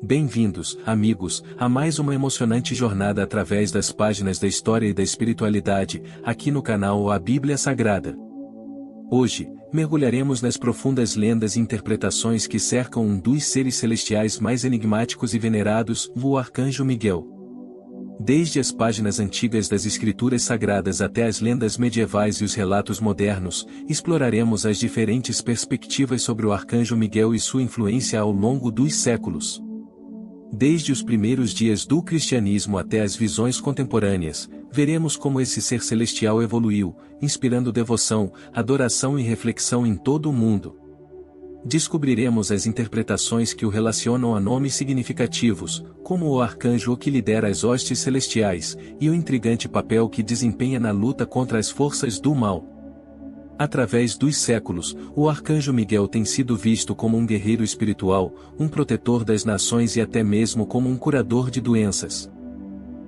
Bem-vindos, amigos, a mais uma emocionante jornada através das páginas da história e da espiritualidade, aqui no canal A Bíblia Sagrada. Hoje, mergulharemos nas profundas lendas e interpretações que cercam um dos seres celestiais mais enigmáticos e venerados, o Arcanjo Miguel. Desde as páginas antigas das Escrituras Sagradas até as lendas medievais e os relatos modernos, exploraremos as diferentes perspectivas sobre o Arcanjo Miguel e sua influência ao longo dos séculos. Desde os primeiros dias do cristianismo até as visões contemporâneas, veremos como esse ser celestial evoluiu, inspirando devoção, adoração e reflexão em todo o mundo. Descobriremos as interpretações que o relacionam a nomes significativos, como o arcanjo que lidera as hostes celestiais, e o intrigante papel que desempenha na luta contra as forças do mal. Através dos séculos, o Arcanjo Miguel tem sido visto como um guerreiro espiritual, um protetor das nações e até mesmo como um curador de doenças.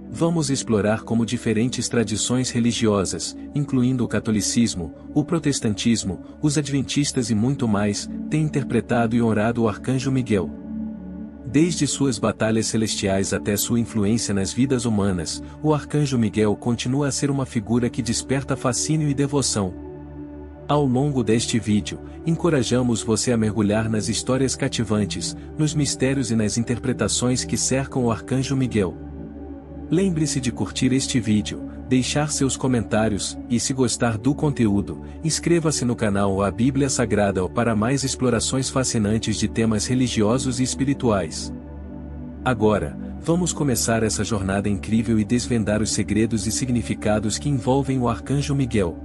Vamos explorar como diferentes tradições religiosas, incluindo o catolicismo, o protestantismo, os adventistas e muito mais, têm interpretado e honrado o Arcanjo Miguel. Desde suas batalhas celestiais até sua influência nas vidas humanas, o Arcanjo Miguel continua a ser uma figura que desperta fascínio e devoção. Ao longo deste vídeo, encorajamos você a mergulhar nas histórias cativantes, nos mistérios e nas interpretações que cercam o Arcanjo Miguel. Lembre-se de curtir este vídeo, deixar seus comentários, e se gostar do conteúdo, inscreva-se no canal A Bíblia Sagrada para mais explorações fascinantes de temas religiosos e espirituais. Agora, vamos começar essa jornada incrível e desvendar os segredos e significados que envolvem o Arcanjo Miguel.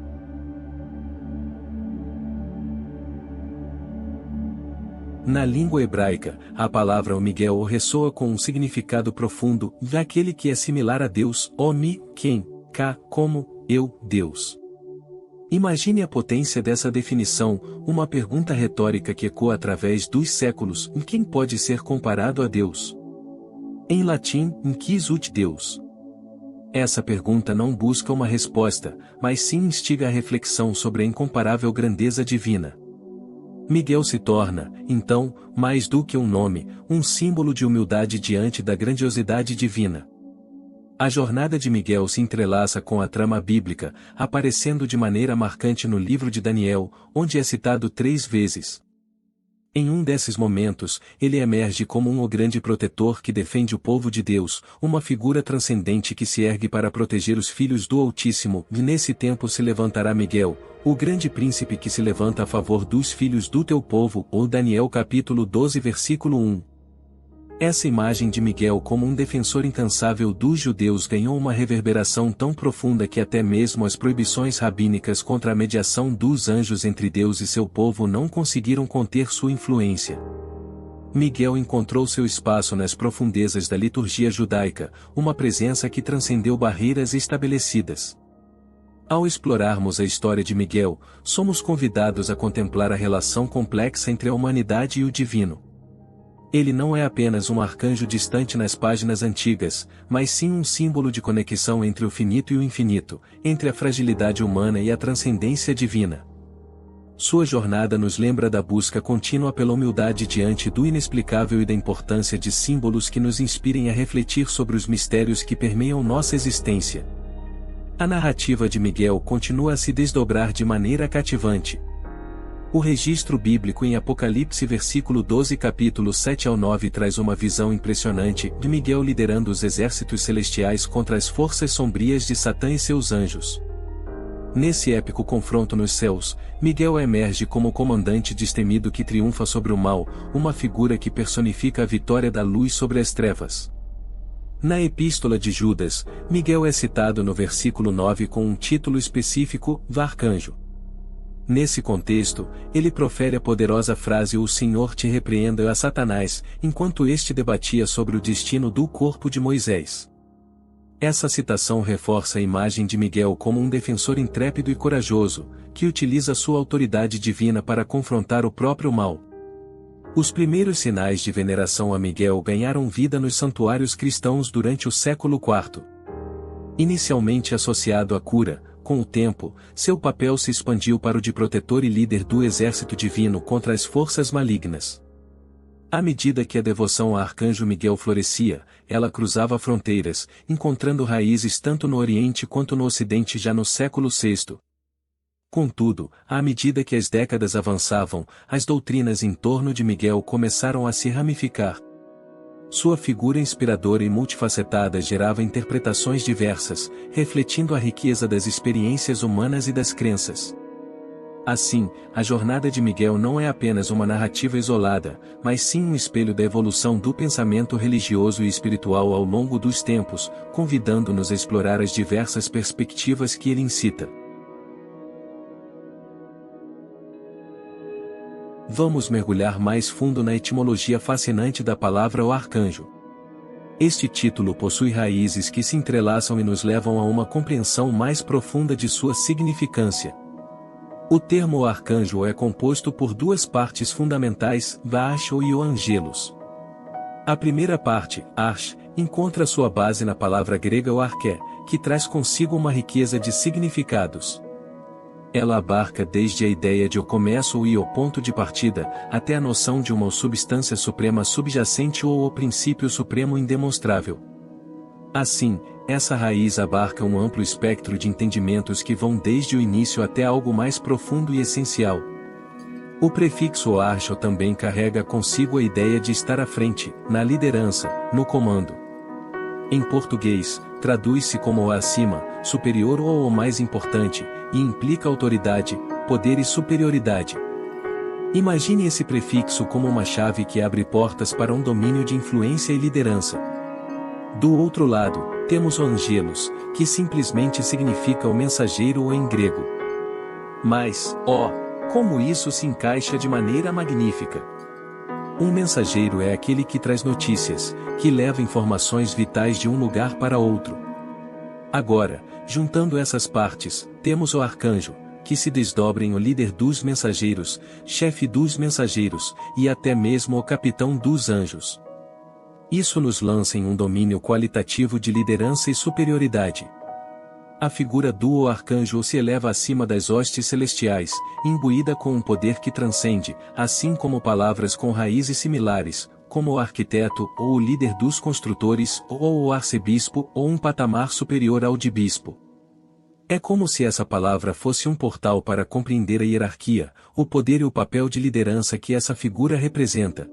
Na língua hebraica, a palavra Miguel ressoa com um significado profundo, daquele que é similar a Deus, Mi, quem, K, como, eu, Deus. Imagine a potência dessa definição, uma pergunta retórica que ecoa através dos séculos, em quem pode ser comparado a Deus? Em latim, in quis ut Deus? Essa pergunta não busca uma resposta, mas sim instiga a reflexão sobre a incomparável grandeza divina. Miguel se torna, então, mais do que um nome, um símbolo de humildade diante da grandiosidade divina. A jornada de Miguel se entrelaça com a trama bíblica, aparecendo de maneira marcante no livro de Daniel, onde é citado 3 vezes. Em um desses momentos, ele emerge como um grande protetor que defende o povo de Deus, uma figura transcendente que se ergue para proteger os filhos do Altíssimo, e nesse tempo se levantará Miguel, o grande príncipe que se levanta a favor dos filhos do teu povo, ou Daniel capítulo 12 versículo 1. Essa imagem de Miguel como um defensor incansável dos judeus ganhou uma reverberação tão profunda que até mesmo as proibições rabínicas contra a mediação dos anjos entre Deus e seu povo não conseguiram conter sua influência. Miguel encontrou seu espaço nas profundezas da liturgia judaica, uma presença que transcendeu barreiras estabelecidas. Ao explorarmos a história de Miguel, somos convidados a contemplar a relação complexa entre a humanidade e o divino. Ele não é apenas um arcanjo distante nas páginas antigas, mas sim um símbolo de conexão entre o finito e o infinito, entre a fragilidade humana e a transcendência divina. Sua jornada nos lembra da busca contínua pela humildade diante do inexplicável e da importância de símbolos que nos inspirem a refletir sobre os mistérios que permeiam nossa existência. A narrativa de Miguel continua a se desdobrar de maneira cativante. O registro bíblico em Apocalipse versículo 12 capítulo 7 ao 9 traz uma visão impressionante de Miguel liderando os exércitos celestiais contra as forças sombrias de Satã e seus anjos. Nesse épico confronto nos céus, Miguel emerge como comandante destemido que triunfa sobre o mal, uma figura que personifica a vitória da luz sobre as trevas. Na Epístola de Judas, Miguel é citado no versículo 9 com um título específico, Arcanjo. Nesse contexto, ele profere a poderosa frase "O Senhor te repreenda" a Satanás, enquanto este debatia sobre o destino do corpo de Moisés. Essa citação reforça a imagem de Miguel como um defensor intrépido e corajoso, que utiliza sua autoridade divina para confrontar o próprio mal. Os primeiros sinais de veneração a Miguel ganharam vida nos santuários cristãos durante o século IV. Inicialmente associado à cura, com o tempo, seu papel se expandiu para o de protetor e líder do exército divino contra as forças malignas. À medida que a devoção ao arcanjo Miguel florescia, ela cruzava fronteiras, encontrando raízes tanto no Oriente quanto no Ocidente já no século VI. Contudo, à medida que as décadas avançavam, as doutrinas em torno de Miguel começaram a se ramificar. Sua figura inspiradora e multifacetada gerava interpretações diversas, refletindo a riqueza das experiências humanas e das crenças. Assim, a jornada de Miguel não é apenas uma narrativa isolada, mas sim um espelho da evolução do pensamento religioso e espiritual ao longo dos tempos, convidando-nos a explorar as diversas perspectivas que ele incita. Vamos mergulhar mais fundo na etimologia fascinante da palavra o arcanjo. Este título possui raízes que se entrelaçam e nos levam a uma compreensão mais profunda de sua significância. O termo arcanjo é composto por duas partes fundamentais, Archo e o Angelos. A primeira parte, Arch, encontra sua base na palavra grega o arché, que traz consigo uma riqueza de significados. Ela abarca desde a ideia de o começo e o ponto de partida, até a noção de uma substância suprema subjacente ou o princípio supremo indemonstrável. Assim, essa raiz abarca um amplo espectro de entendimentos que vão desde o início até algo mais profundo e essencial. O prefixo archo também carrega consigo a ideia de estar à frente, na liderança, no comando. Em português, traduz-se como o acima, superior ou o mais importante, e implica autoridade, poder e superioridade. Imagine esse prefixo como uma chave que abre portas para um domínio de influência e liderança. Do outro lado, temos o angelos, que simplesmente significa o mensageiro ou em grego. Mas, como isso se encaixa de maneira magnífica! Um mensageiro é aquele que traz notícias, que leva informações vitais de um lugar para outro. Agora, juntando essas partes, temos o arcanjo, que se desdobra em o líder dos mensageiros, chefe dos mensageiros, e até mesmo o capitão dos anjos. Isso nos lança em um domínio qualitativo de liderança e superioridade. A figura do arcanjo se eleva acima das hostes celestiais, imbuída com um poder que transcende, assim como palavras com raízes similares, como o arquiteto ou o líder dos construtores, ou o arcebispo ou um patamar superior ao de bispo. É como se essa palavra fosse um portal para compreender a hierarquia, o poder e o papel de liderança que essa figura representa.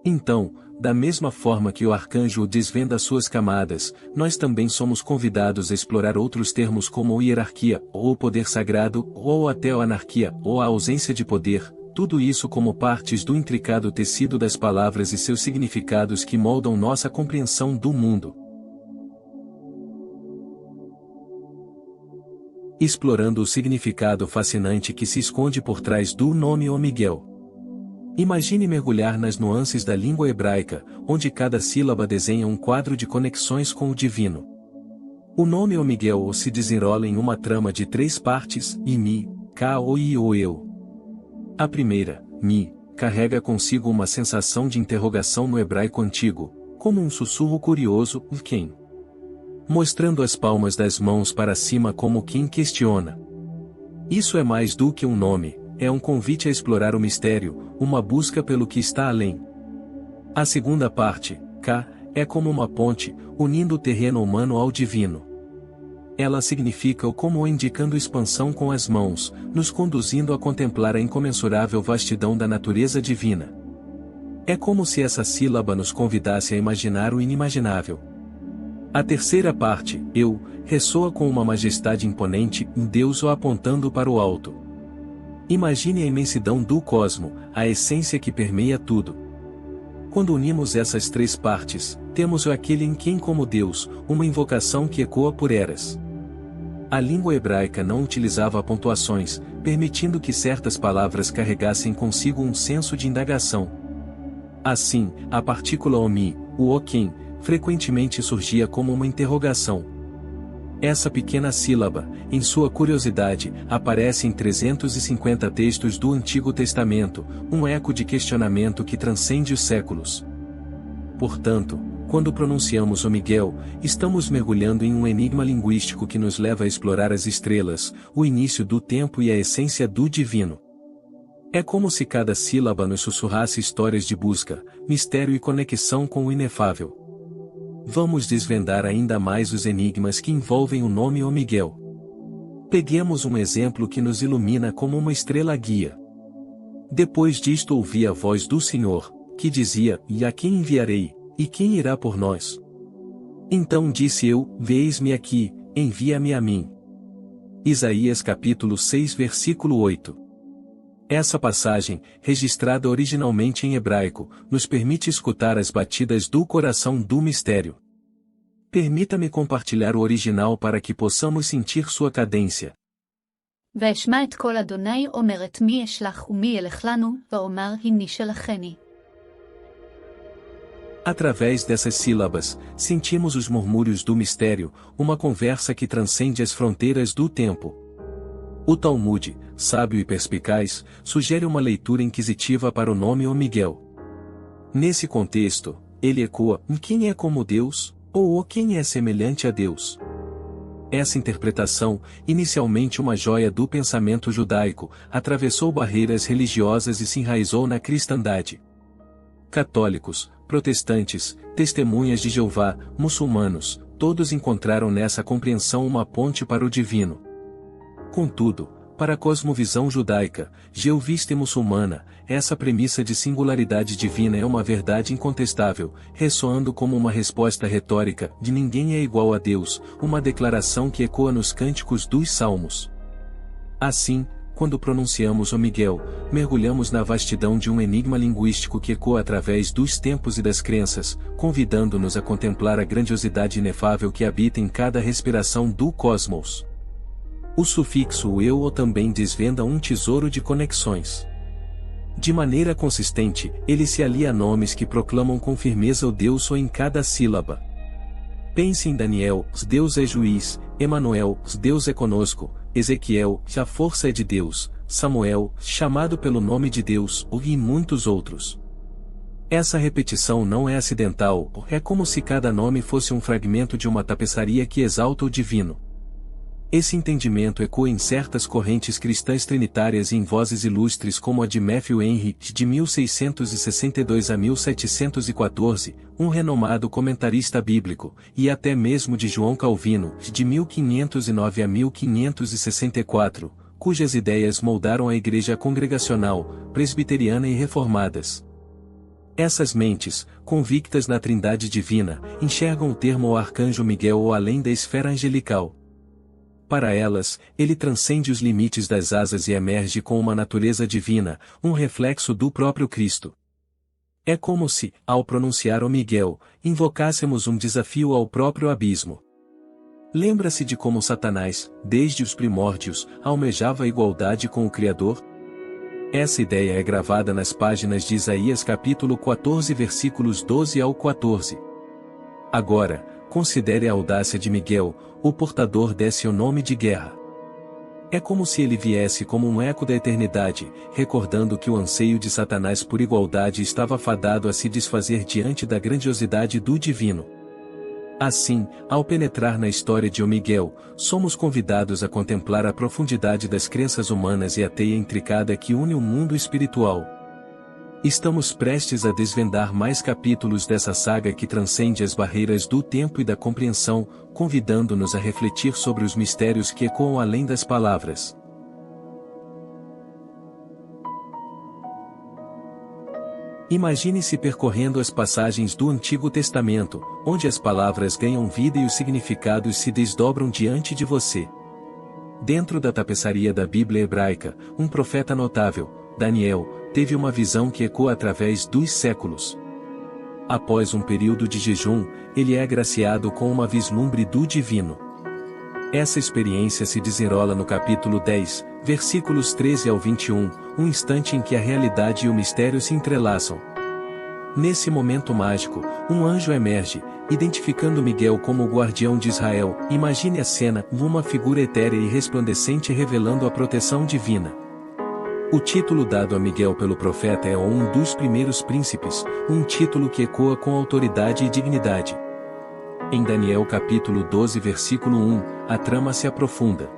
Então, da mesma forma que o arcanjo desvenda suas camadas, nós também somos convidados a explorar outros termos como hierarquia, ou o poder sagrado, ou até a anarquia, ou a ausência de poder, tudo isso como partes do intricado tecido das palavras e seus significados que moldam nossa compreensão do mundo. Explorando o significado fascinante que se esconde por trás do nome O Miguel. Imagine mergulhar nas nuances da língua hebraica, onde cada sílaba desenha um quadro de conexões com o divino. O nome O Miguel se desenrola em uma trama de 3 partes, Mi, Ka ou I ou Eu. A primeira, Mi, carrega consigo uma sensação de interrogação no hebraico antigo, como um sussurro curioso, quem? Mostrando as palmas das mãos para cima como quem questiona. Isso é mais do que um nome. É um convite a explorar o mistério, uma busca pelo que está além. A segunda parte, Ka, é como uma ponte, unindo o terreno humano ao divino. Ela significa o como indicando expansão com as mãos, nos conduzindo a contemplar a incomensurável vastidão da natureza divina. É como se essa sílaba nos convidasse a imaginar o inimaginável. A terceira parte, Eu, ressoa com uma majestade imponente, um Deus o apontando para o alto. Imagine a imensidão do cosmo, a essência que permeia tudo. Quando unimos essas 3 partes, temos o aquele em quem como Deus, uma invocação que ecoa por eras. A língua hebraica não utilizava pontuações, permitindo que certas palavras carregassem consigo um senso de indagação. Assim, a partícula omi, o quem, frequentemente surgia como uma interrogação. Essa pequena sílaba, em sua curiosidade, aparece em 350 textos do Antigo Testamento, um eco de questionamento que transcende os séculos. Portanto, quando pronunciamos o Miguel, estamos mergulhando em um enigma linguístico que nos leva a explorar as estrelas, o início do tempo e a essência do divino. É como se cada sílaba nos sussurrasse histórias de busca, mistério e conexão com o inefável. Vamos desvendar ainda mais os enigmas que envolvem o nome O Miguel. Peguemos um exemplo que nos ilumina como uma estrela guia. Depois disto ouvi a voz do Senhor, que dizia: E a quem enviarei, e quem irá por nós? Então disse eu: Eis-me aqui, envia-me a mim. Isaías capítulo 6 versículo 8. Essa passagem, registrada originalmente em hebraico, nos permite escutar as batidas do coração do mistério. Permita-me compartilhar o original para que possamos sentir sua cadência. ואשמע את קול אדוני אומרת מי אשלח ומי ילך לנו, ואומר הנה שלחני. Através dessas sílabas, sentimos os murmúrios do mistério, uma conversa que transcende as fronteiras do tempo. O Talmud, sábio e perspicaz, sugere uma leitura inquisitiva para o nome O Miguel. Nesse contexto, ele ecoa: quem é como Deus? Ou quem é semelhante a Deus? Essa interpretação, inicialmente uma joia do pensamento judaico, atravessou barreiras religiosas e se enraizou na cristandade. Católicos, protestantes, testemunhas de Jeová, muçulmanos, todos encontraram nessa compreensão uma ponte para o divino. Contudo, para a cosmovisão judaica, jeovista e muçulmana, essa premissa de singularidade divina é uma verdade incontestável, ressoando como uma resposta retórica de ninguém é igual a Deus, uma declaração que ecoa nos cânticos dos Salmos. Assim, quando pronunciamos O Miguel, mergulhamos na vastidão de um enigma linguístico que ecoa através dos tempos e das crenças, convidando-nos a contemplar a grandiosidade inefável que habita em cada respiração do cosmos. O sufixo eu ou também desvenda um tesouro de conexões. De maneira consistente, ele se alia a nomes que proclamam com firmeza o Deus ou em cada sílaba. Pense em Daniel: Deus é juiz; Emanuel: Deus é conosco; Ezequiel: a força é de Deus; Samuel: chamado pelo nome de Deus; e muitos outros. Essa repetição não é acidental, é como se cada nome fosse um fragmento de uma tapeçaria que exalta o divino. Esse entendimento ecoa em certas correntes cristãs trinitárias e em vozes ilustres como a de Matthew Henry, de 1662 a 1714, um renomado comentarista bíblico, e até mesmo de João Calvino, de 1509 a 1564, cujas ideias moldaram a igreja congregacional, presbiteriana e reformadas. Essas mentes, convictas na Trindade divina, enxergam o termo o arcanjo Miguel ou além da esfera angelical. Para elas, ele transcende os limites das asas e emerge com uma natureza divina, um reflexo do próprio Cristo. É como se, ao pronunciar O Miguel, invocássemos um desafio ao próprio abismo. Lembra-se de como Satanás, desde os primórdios, almejava a igualdade com o Criador? Essa ideia é gravada nas páginas de Isaías capítulo 14 versículos 12 ao 14. Agora, considere a audácia de Miguel, o portador desse nome de guerra. É como se ele viesse como um eco da eternidade, recordando que o anseio de Satanás por igualdade estava fadado a se desfazer diante da grandiosidade do divino. Assim, ao penetrar na história de O Miguel, somos convidados a contemplar a profundidade das crenças humanas e a teia intricada que une o mundo espiritual. Estamos prestes a desvendar mais capítulos dessa saga que transcende as barreiras do tempo e da compreensão, convidando-nos a refletir sobre os mistérios que ecoam além das palavras. Imagine-se percorrendo as passagens do Antigo Testamento, onde as palavras ganham vida e os significados se desdobram diante de você. Dentro da tapeçaria da Bíblia hebraica, um profeta notável, Daniel, teve uma visão que ecoa através dos séculos. Após um período de jejum, ele é agraciado com uma vislumbre do divino. Essa experiência se desenrola no capítulo 10, versículos 13 ao 21, um instante em que a realidade e o mistério se entrelaçam. Nesse momento mágico, um anjo emerge, identificando Miguel como o guardião de Israel. Imagine a cena, uma figura etérea e resplandecente revelando a proteção divina. O título dado a Miguel pelo profeta é um dos primeiros príncipes, um título que ecoa com autoridade e dignidade. Em Daniel capítulo 12 versículo 1, a trama se aprofunda.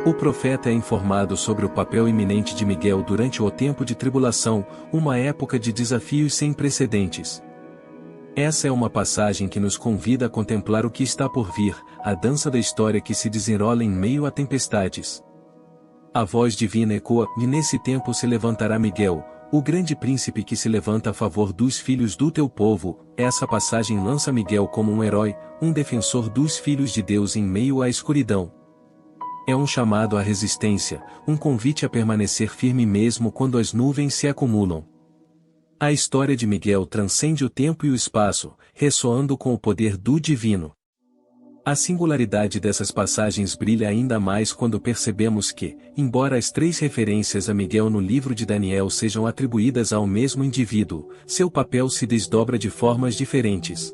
O profeta é informado sobre o papel iminente de Miguel durante o tempo de tribulação, uma época de desafios sem precedentes. Essa é uma passagem que nos convida a contemplar o que está por vir, a dança da história que se desenrola em meio a tempestades. A voz divina ecoa, e nesse tempo se levantará Miguel, o grande príncipe que se levanta a favor dos filhos do teu povo. Essa passagem lança Miguel como um herói, um defensor dos filhos de Deus em meio à escuridão. É um chamado à resistência, um convite a permanecer firme mesmo quando as nuvens se acumulam. A história de Miguel transcende o tempo e o espaço, ressoando com o poder do divino. A singularidade dessas passagens brilha ainda mais quando percebemos que, embora as 3 referências a Miguel no livro de Daniel sejam atribuídas ao mesmo indivíduo, seu papel se desdobra de formas diferentes.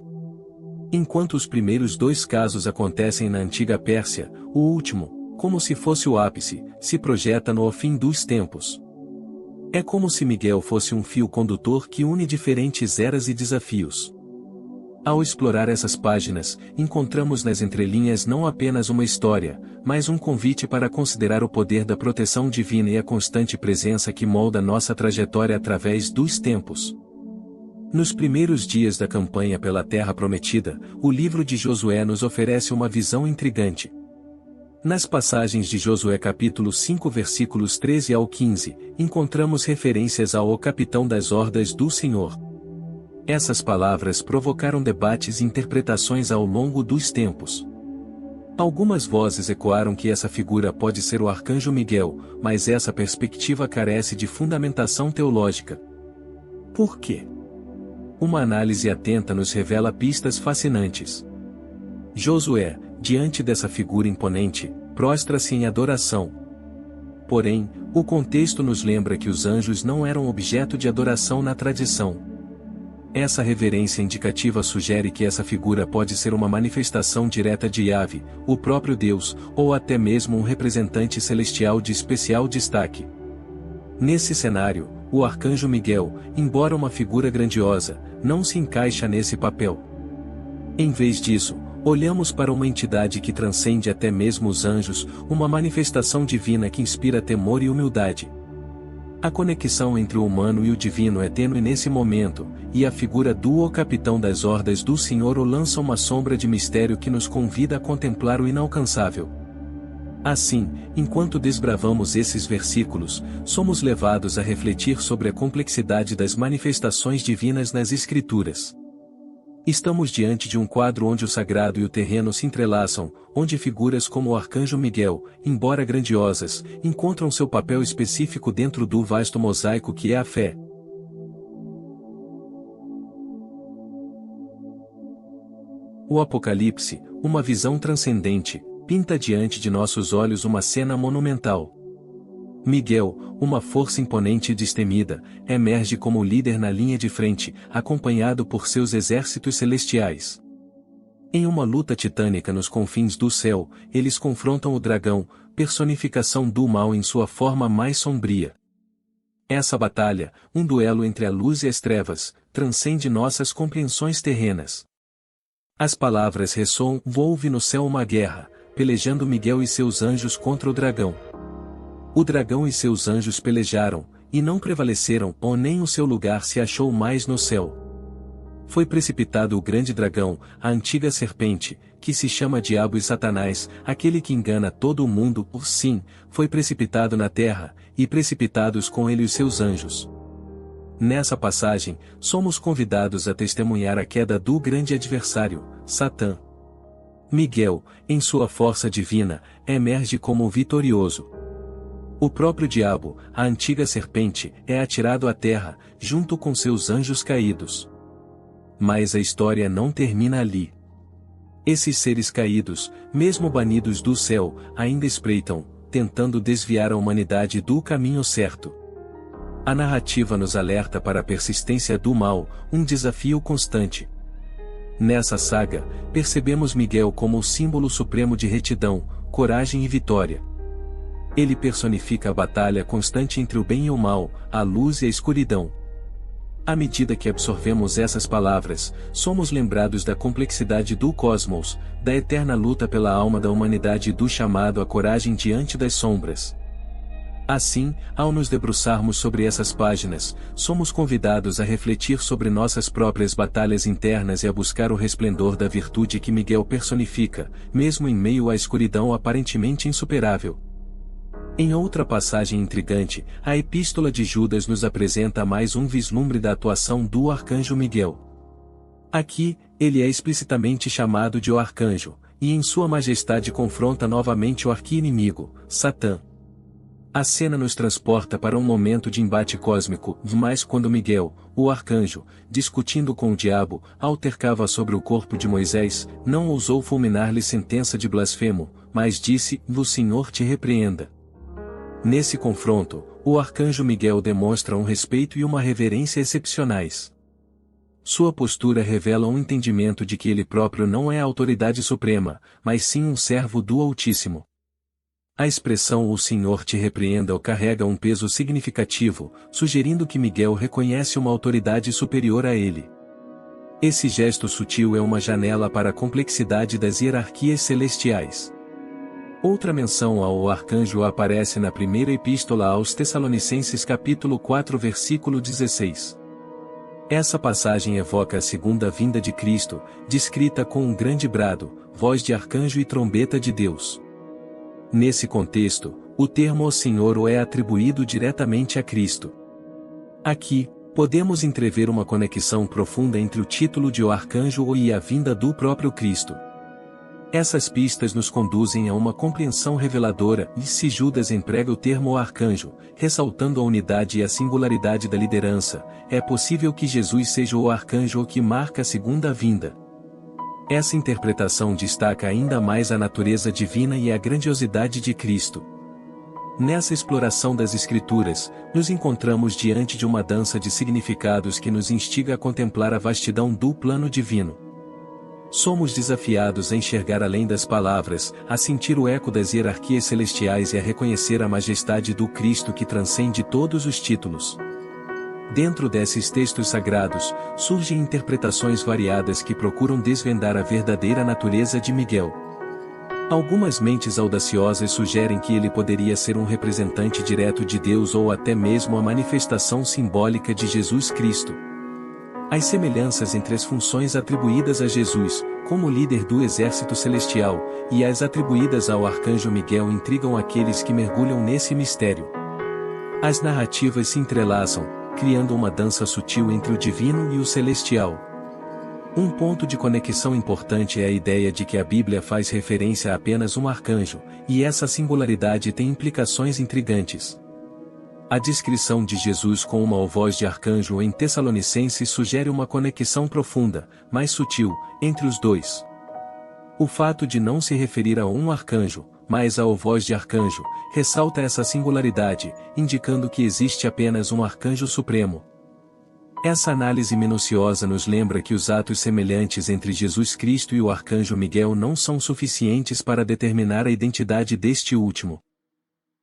Enquanto os primeiros 2 casos acontecem na antiga Pérsia, o último, como se fosse o ápice, se projeta no fim dos tempos. É como se Miguel fosse um fio condutor que une diferentes eras e desafios. Ao explorar essas páginas, encontramos nas entrelinhas não apenas uma história, mas um convite para considerar o poder da proteção divina e a constante presença que molda nossa trajetória através dos tempos. Nos primeiros dias da campanha pela Terra Prometida, o livro de Josué nos oferece uma visão intrigante. Nas passagens de Josué capítulo 5 versículos 13 ao 15, encontramos referências ao capitão das hordas do Senhor. Essas palavras provocaram debates e interpretações ao longo dos tempos. Algumas vozes ecoaram que essa figura pode ser o arcanjo Miguel, mas essa perspectiva carece de fundamentação teológica. Por quê? Uma análise atenta nos revela pistas fascinantes. Josué, diante dessa figura imponente, prostra-se em adoração. Porém, o contexto nos lembra que os anjos não eram objeto de adoração na tradição. Essa reverência indicativa sugere que essa figura pode ser uma manifestação direta de Yahvé, o próprio Deus, ou até mesmo um representante celestial de especial destaque. Nesse cenário, o arcanjo Miguel, embora uma figura grandiosa, não se encaixa nesse papel. Em vez disso, olhamos para uma entidade que transcende até mesmo os anjos, uma manifestação divina que inspira temor e humildade. A conexão entre o humano e o divino é tênue nesse momento, e a figura do capitão das hordas do Senhor lança uma sombra de mistério que nos convida a contemplar o inalcançável. Assim, enquanto desbravamos esses versículos, somos levados a refletir sobre a complexidade das manifestações divinas nas Escrituras. Estamos diante de um quadro onde o sagrado e o terreno se entrelaçam, onde figuras como o arcanjo Miguel, embora grandiosas, encontram seu papel específico dentro do vasto mosaico que é a fé. O Apocalipse, uma visão transcendente, pinta diante de nossos olhos uma cena monumental. Miguel, uma força imponente e destemida, emerge como líder na linha de frente, acompanhado por seus exércitos celestiais. Em uma luta titânica nos confins do céu, eles confrontam o dragão, personificação do mal em sua forma mais sombria. Essa batalha, um duelo entre a luz e as trevas, transcende nossas compreensões terrenas. As palavras ressoam: houve no céu uma guerra, pelejando Miguel e seus anjos contra o dragão. O dragão e seus anjos pelejaram, e não prevaleceram, ou nem o seu lugar se achou mais no céu. Foi precipitado o grande dragão, a antiga serpente, que se chama Diabo e Satanás, aquele que engana todo o mundo. Sim, foi precipitado na terra, e precipitados com ele os seus anjos. Nessa passagem, somos convidados a testemunhar a queda do grande adversário, Satã. Miguel, em sua força divina, emerge como vitorioso. O próprio diabo, a antiga serpente, é atirado à terra, junto com seus anjos caídos. Mas a história não termina ali. Esses seres caídos, mesmo banidos do céu, ainda espreitam, tentando desviar a humanidade do caminho certo. A narrativa nos alerta para a persistência do mal, um desafio constante. Nessa saga, percebemos Miguel como o símbolo supremo de retidão, coragem e vitória. Ele personifica a batalha constante entre o bem e o mal, a luz e a escuridão. À medida que absorvemos essas palavras, somos lembrados da complexidade do cosmos, da eterna luta pela alma da humanidade e do chamado à coragem diante das sombras. Assim, ao nos debruçarmos sobre essas páginas, somos convidados a refletir sobre nossas próprias batalhas internas e a buscar o resplendor da virtude que Miguel personifica, mesmo em meio à escuridão aparentemente insuperável. Em outra passagem intrigante, a Epístola de Judas nos apresenta mais um vislumbre da atuação do arcanjo Miguel. Aqui, ele é explicitamente chamado de o arcanjo, e em sua majestade confronta novamente o arqui-inimigo, Satã. A cena nos transporta para um momento de embate cósmico, mas quando Miguel, o arcanjo, discutindo com o diabo, altercava sobre o corpo de Moisés, não ousou fulminar-lhe sentença de blasfemo, mas disse: "O Senhor te repreenda." Nesse confronto, o arcanjo Miguel demonstra um respeito e uma reverência excepcionais. Sua postura revela um entendimento de que ele próprio não é a autoridade suprema, mas sim um servo do Altíssimo. A expressão "o Senhor te repreenda" carrega um peso significativo, sugerindo que Miguel reconhece uma autoridade superior a ele. Esse gesto sutil é uma janela para a complexidade das hierarquias celestiais. Outra menção ao arcanjo aparece na primeira epístola aos Tessalonicenses capítulo 4 versículo 16. Essa passagem evoca a segunda vinda de Cristo, descrita com um grande brado, voz de arcanjo e trombeta de Deus. Nesse contexto, o termo "o Senhor" é atribuído diretamente a Cristo. Aqui, podemos entrever uma conexão profunda entre o título de o arcanjo e a vinda do próprio Cristo. Essas pistas nos conduzem a uma compreensão reveladora, e se Judas emprega o termo "o arcanjo", ressaltando a unidade e a singularidade da liderança, é possível que Jesus seja o arcanjo que marca a segunda vinda. Essa interpretação destaca ainda mais a natureza divina e a grandiosidade de Cristo. Nessa exploração das Escrituras, nos encontramos diante de uma dança de significados que nos instiga a contemplar a vastidão do plano divino. Somos desafiados a enxergar além das palavras, a sentir o eco das hierarquias celestiais e a reconhecer a majestade do Cristo que transcende todos os títulos. Dentro desses textos sagrados, surgem interpretações variadas que procuram desvendar a verdadeira natureza de Miguel. Algumas mentes audaciosas sugerem que ele poderia ser um representante direto de Deus ou até mesmo a manifestação simbólica de Jesus Cristo. As semelhanças entre as funções atribuídas a Jesus, como líder do exército celestial, e as atribuídas ao arcanjo Miguel intrigam aqueles que mergulham nesse mistério. As narrativas se entrelaçam, criando uma dança sutil entre o divino e o celestial. Um ponto de conexão importante é a ideia de que a Bíblia faz referência a apenas um arcanjo, e essa singularidade tem implicações intrigantes. A descrição de Jesus com uma voz de arcanjo em Tessalonicenses sugere uma conexão profunda, mas sutil, entre os dois. O fato de não se referir a um arcanjo, mas a voz de arcanjo, ressalta essa singularidade, indicando que existe apenas um arcanjo supremo. Essa análise minuciosa nos lembra que os atos semelhantes entre Jesus Cristo e o arcanjo Miguel não são suficientes para determinar a identidade deste último.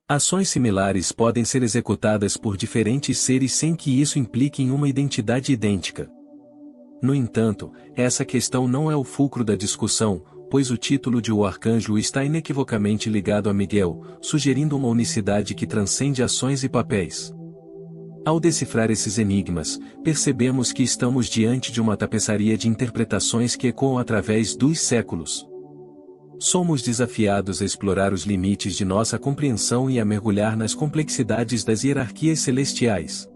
Ações similares podem ser executadas por diferentes seres sem que isso implique em uma identidade idêntica. No entanto, essa questão não é o fulcro da discussão, pois o título de o arcanjo está inequivocamente ligado a Miguel, sugerindo uma unicidade que transcende ações e papéis. Ao decifrar esses enigmas, percebemos que estamos diante de uma tapeçaria de interpretações que ecoam através dos séculos. Somos desafiados a explorar os limites de nossa compreensão e a mergulhar nas complexidades das hierarquias celestiais.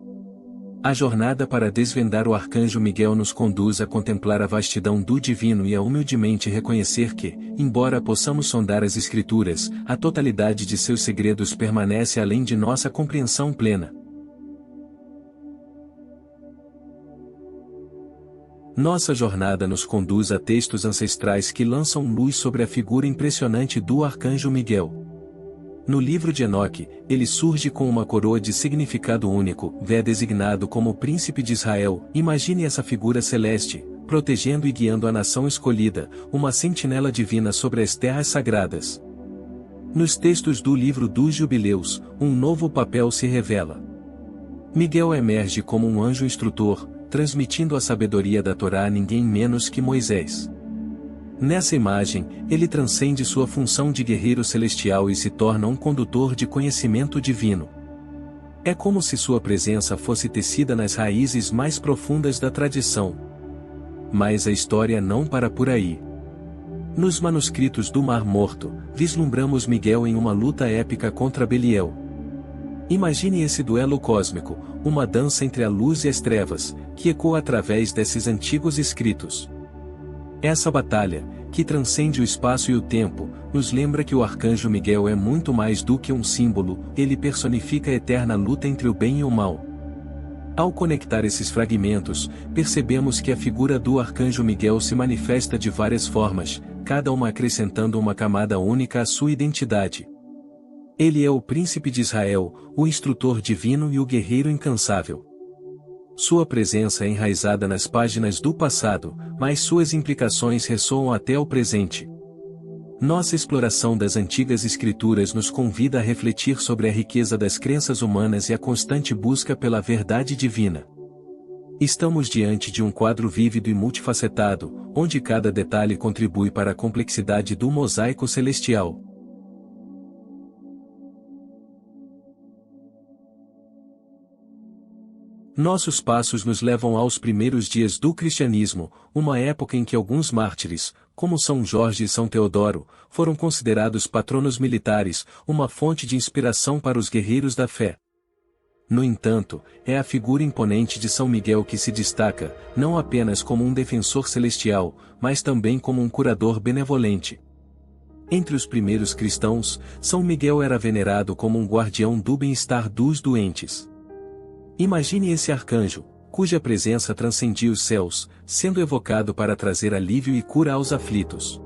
A jornada para desvendar o arcanjo Miguel nos conduz a contemplar a vastidão do divino e a humildemente reconhecer que, embora possamos sondar as Escrituras, a totalidade de seus segredos permanece além de nossa compreensão plena. Nossa jornada nos conduz a textos ancestrais que lançam luz sobre a figura impressionante do arcanjo Miguel. No livro de Enoque, ele surge com uma coroa de significado único, designado como príncipe de Israel. Imagine essa figura celeste, protegendo e guiando a nação escolhida, uma sentinela divina sobre as terras sagradas. Nos textos do livro dos Jubileus, um novo papel se revela. Miguel emerge como um anjo instrutor, transmitindo a sabedoria da Torá a ninguém menos que Moisés. Nessa imagem, ele transcende sua função de guerreiro celestial e se torna um condutor de conhecimento divino. É como se sua presença fosse tecida nas raízes mais profundas da tradição. Mas a história não para por aí. Nos manuscritos do Mar Morto, vislumbramos Miguel em uma luta épica contra Beliel. Imagine esse duelo cósmico, uma dança entre a luz e as trevas, que ecoa através desses antigos escritos. Essa batalha, que transcende o espaço e o tempo, nos lembra que o arcanjo Miguel é muito mais do que um símbolo, ele personifica a eterna luta entre o bem e o mal. Ao conectar esses fragmentos, percebemos que a figura do arcanjo Miguel se manifesta de várias formas, cada uma acrescentando uma camada única à sua identidade. Ele é o príncipe de Israel, o instrutor divino e o guerreiro incansável. Sua presença é enraizada nas páginas do passado, mas suas implicações ressoam até o presente. Nossa exploração das antigas escrituras nos convida a refletir sobre a riqueza das crenças humanas e a constante busca pela verdade divina. Estamos diante de um quadro vívido e multifacetado, onde cada detalhe contribui para a complexidade do mosaico celestial. Nossos passos nos levam aos primeiros dias do cristianismo, uma época em que alguns mártires, como São Jorge e São Teodoro, foram considerados patronos militares, uma fonte de inspiração para os guerreiros da fé. No entanto, é a figura imponente de São Miguel que se destaca, não apenas como um defensor celestial, mas também como um curador benevolente. Entre os primeiros cristãos, São Miguel era venerado como um guardião do bem-estar dos doentes. Imagine esse arcanjo, cuja presença transcendia os céus, sendo evocado para trazer alívio e cura aos aflitos.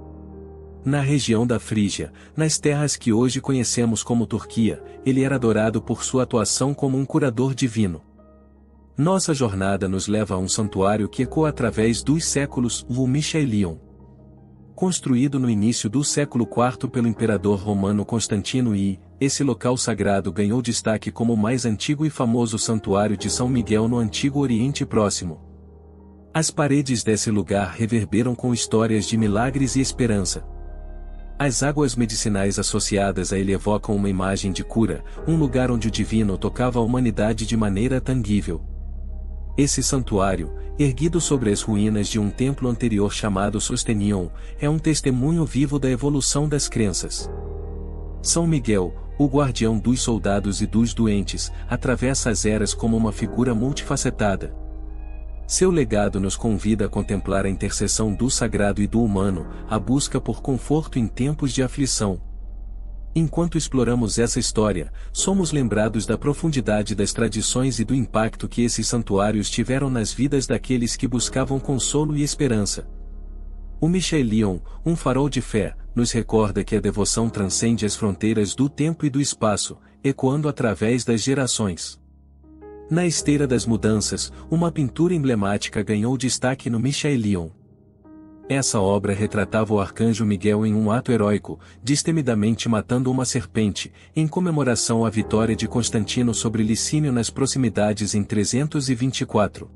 Na região da Frígia, nas terras que hoje conhecemos como Turquia, ele era adorado por sua atuação como um curador divino. Nossa jornada nos leva a um santuário que ecoa através dos séculos, o Michaelion. Construído no início do século IV pelo imperador romano Constantino esse local sagrado ganhou destaque como o mais antigo e famoso santuário de São Miguel no Antigo Oriente Próximo. As paredes desse lugar reverberam com histórias de milagres e esperança. As águas medicinais associadas a ele evocam uma imagem de cura, um lugar onde o divino tocava a humanidade de maneira tangível. Esse santuário, erguido sobre as ruínas de um templo anterior chamado Sostenion, é um testemunho vivo da evolução das crenças. São Miguel, o guardião dos soldados e dos doentes, atravessa as eras como uma figura multifacetada. Seu legado nos convida a contemplar a interseção do sagrado e do humano, a busca por conforto em tempos de aflição. Enquanto exploramos essa história, somos lembrados da profundidade das tradições e do impacto que esses santuários tiveram nas vidas daqueles que buscavam consolo e esperança. O Michaelion, um farol de fé, nos recorda que a devoção transcende as fronteiras do tempo e do espaço, ecoando através das gerações. Na esteira das mudanças, uma pintura emblemática ganhou destaque no Michaelion. Essa obra retratava o arcanjo Miguel em um ato heróico, destemidamente matando uma serpente, em comemoração à vitória de Constantino sobre Licínio nas proximidades em 324.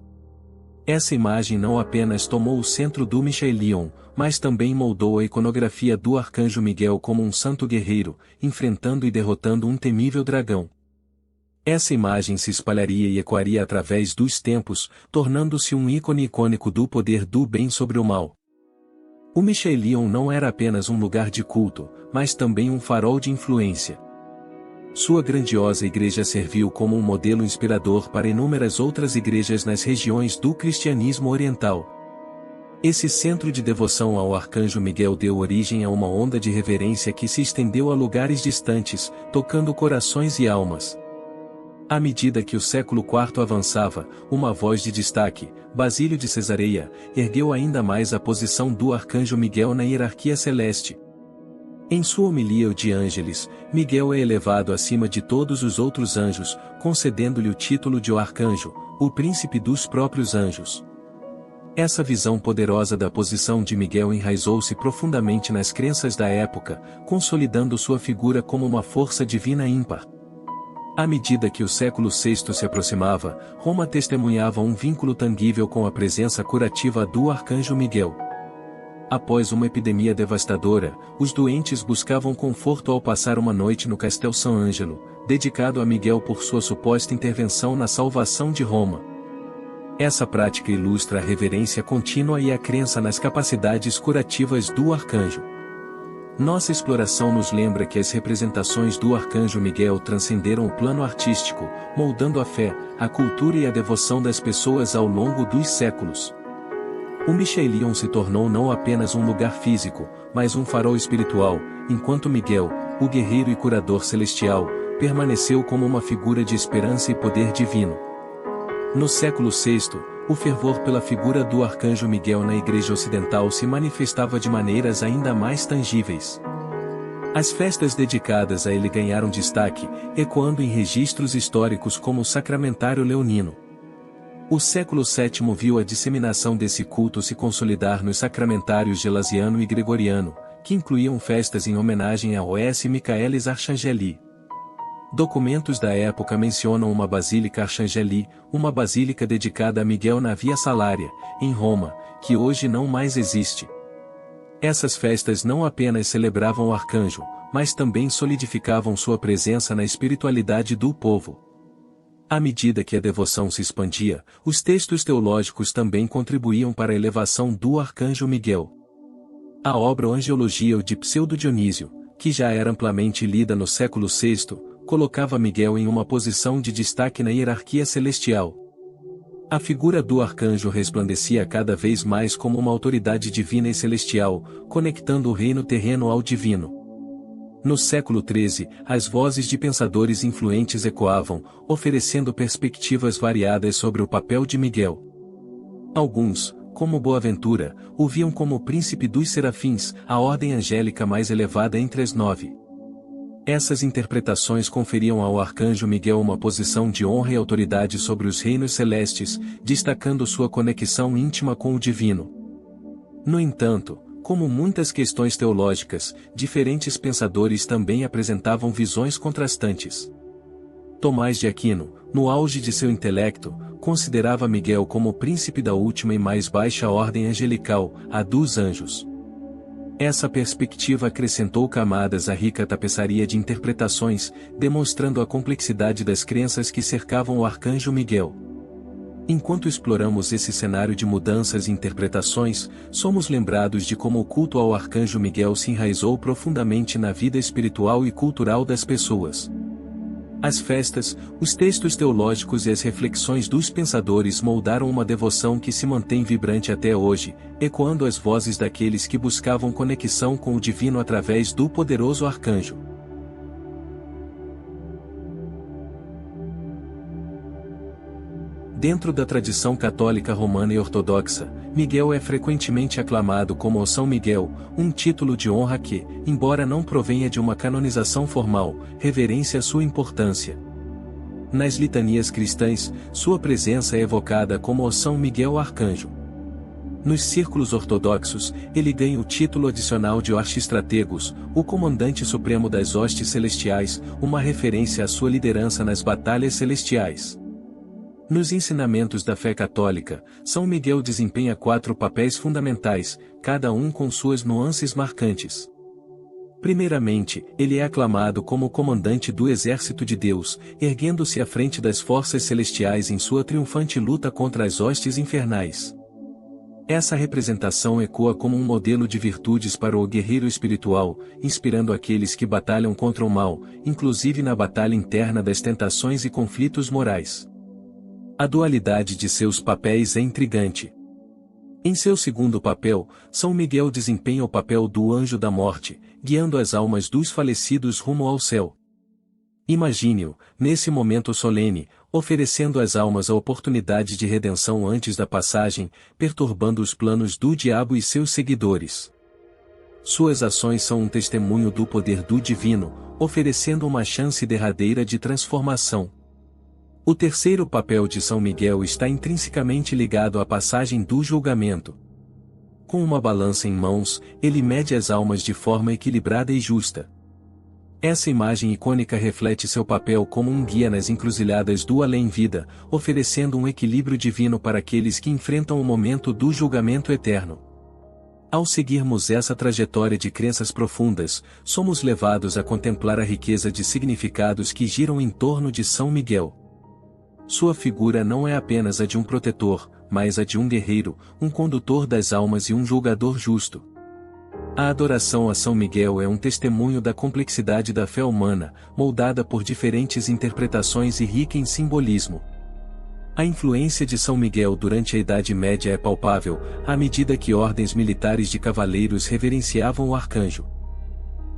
Essa imagem não apenas tomou o centro do Michaelion, mas também moldou a iconografia do arcanjo Miguel como um santo guerreiro, enfrentando e derrotando um temível dragão. Essa imagem se espalharia e ecoaria através dos tempos, tornando-se um ícone icônico do poder do bem sobre o mal. O Michaelion não era apenas um lugar de culto, mas também um farol de influência. Sua grandiosa igreja serviu como um modelo inspirador para inúmeras outras igrejas nas regiões do cristianismo oriental. Esse centro de devoção ao arcanjo Miguel deu origem a uma onda de reverência que se estendeu a lugares distantes, tocando corações e almas. À medida que o século IV avançava, uma voz de destaque, Basílio de Cesareia, ergueu ainda mais a posição do arcanjo Miguel na hierarquia celeste. Em sua homilia de Ângelis, Miguel é elevado acima de todos os outros anjos, concedendo-lhe o título de arcanjo, o príncipe dos próprios anjos. Essa visão poderosa da posição de Miguel enraizou-se profundamente nas crenças da época, consolidando sua figura como uma força divina ímpar. À medida que o século VI se aproximava, Roma testemunhava um vínculo tangível com a presença curativa do arcanjo Miguel. Após uma epidemia devastadora, os doentes buscavam conforto ao passar uma noite no Castel San Angelo, dedicado a Miguel por sua suposta intervenção na salvação de Roma. Essa prática ilustra a reverência contínua e a crença nas capacidades curativas do arcanjo. Nossa exploração nos lembra que as representações do arcanjo Miguel transcenderam o plano artístico, moldando a fé, a cultura e a devoção das pessoas ao longo dos séculos. O Michelion se tornou não apenas um lugar físico, mas um farol espiritual, enquanto Miguel, o guerreiro e curador celestial, permaneceu como uma figura de esperança e poder divino. No século VI, o fervor pela figura do arcanjo Miguel na Igreja Ocidental se manifestava de maneiras ainda mais tangíveis. As festas dedicadas a ele ganharam destaque, ecoando em registros históricos como o Sacramentário Leonino. O século VII viu a disseminação desse culto se consolidar nos sacramentários gelasiano e gregoriano, que incluíam festas em homenagem a O.S. Michaelis Arcangeli. Documentos da época mencionam uma Basílica Arcangeli, uma basílica dedicada a Miguel na Via Salária, em Roma, que hoje não mais existe. Essas festas não apenas celebravam o arcanjo, mas também solidificavam sua presença na espiritualidade do povo. À medida que a devoção se expandia, os textos teológicos também contribuíam para a elevação do arcanjo Miguel. A obra Angelologia de Pseudo Dionísio, que já era amplamente lida no século VI, colocava Miguel em uma posição de destaque na hierarquia celestial. A figura do arcanjo resplandecia cada vez mais como uma autoridade divina e celestial, conectando o reino terreno ao divino. No século XIII, as vozes de pensadores influentes ecoavam, oferecendo perspectivas variadas sobre o papel de Miguel. Alguns, como Boaventura, o viam como o príncipe dos serafins, a ordem angélica mais elevada entre as 9. Essas interpretações conferiam ao arcanjo Miguel uma posição de honra e autoridade sobre os reinos celestes, destacando sua conexão íntima com o divino. No entanto, como muitas questões teológicas, diferentes pensadores também apresentavam visões contrastantes. Tomás de Aquino, no auge de seu intelecto, considerava Miguel como o príncipe da última e mais baixa ordem angelical, a dos anjos. Essa perspectiva acrescentou camadas à rica tapeçaria de interpretações, demonstrando a complexidade das crenças que cercavam o arcanjo Miguel. Enquanto exploramos esse cenário de mudanças e interpretações, somos lembrados de como o culto ao arcanjo Miguel se enraizou profundamente na vida espiritual e cultural das pessoas. As festas, os textos teológicos e as reflexões dos pensadores moldaram uma devoção que se mantém vibrante até hoje, ecoando as vozes daqueles que buscavam conexão com o divino através do poderoso arcanjo. Dentro da tradição católica romana e ortodoxa, Miguel é frequentemente aclamado como o São Miguel, um título de honra que, embora não provenha de uma canonização formal, reverencia sua importância. Nas litanias cristãs, sua presença é evocada como o São Miguel Arcanjo. Nos círculos ortodoxos, ele ganha o título adicional de Archistrategos, o comandante supremo das hostes celestiais, uma referência à sua liderança nas batalhas celestiais. Nos ensinamentos da fé católica, São Miguel desempenha 4 papéis fundamentais, cada um com suas nuances marcantes. Primeiramente, ele é aclamado como o comandante do exército de Deus, erguendo-se à frente das forças celestiais em sua triunfante luta contra as hostes infernais. Essa representação ecoa como um modelo de virtudes para o guerreiro espiritual, inspirando aqueles que batalham contra o mal, inclusive na batalha interna das tentações e conflitos morais. A dualidade de seus papéis é intrigante. Em seu segundo papel, São Miguel desempenha o papel do anjo da morte, guiando as almas dos falecidos rumo ao céu. Imagine-o, nesse momento solene, oferecendo às almas a oportunidade de redenção antes da passagem, perturbando os planos do diabo e seus seguidores. Suas ações são um testemunho do poder do divino, oferecendo uma chance derradeira de transformação. O terceiro papel de São Miguel está intrinsecamente ligado à passagem do julgamento. Com uma balança em mãos, ele mede as almas de forma equilibrada e justa. Essa imagem icônica reflete seu papel como um guia nas encruzilhadas do além-vida, oferecendo um equilíbrio divino para aqueles que enfrentam o momento do julgamento eterno. Ao seguirmos essa trajetória de crenças profundas, somos levados a contemplar a riqueza de significados que giram em torno de São Miguel. Sua figura não é apenas a de um protetor, mas a de um guerreiro, um condutor das almas e um julgador justo. A adoração a São Miguel é um testemunho da complexidade da fé humana, moldada por diferentes interpretações e rica em simbolismo. A influência de São Miguel durante a Idade Média é palpável, à medida que ordens militares de cavaleiros reverenciavam o arcanjo.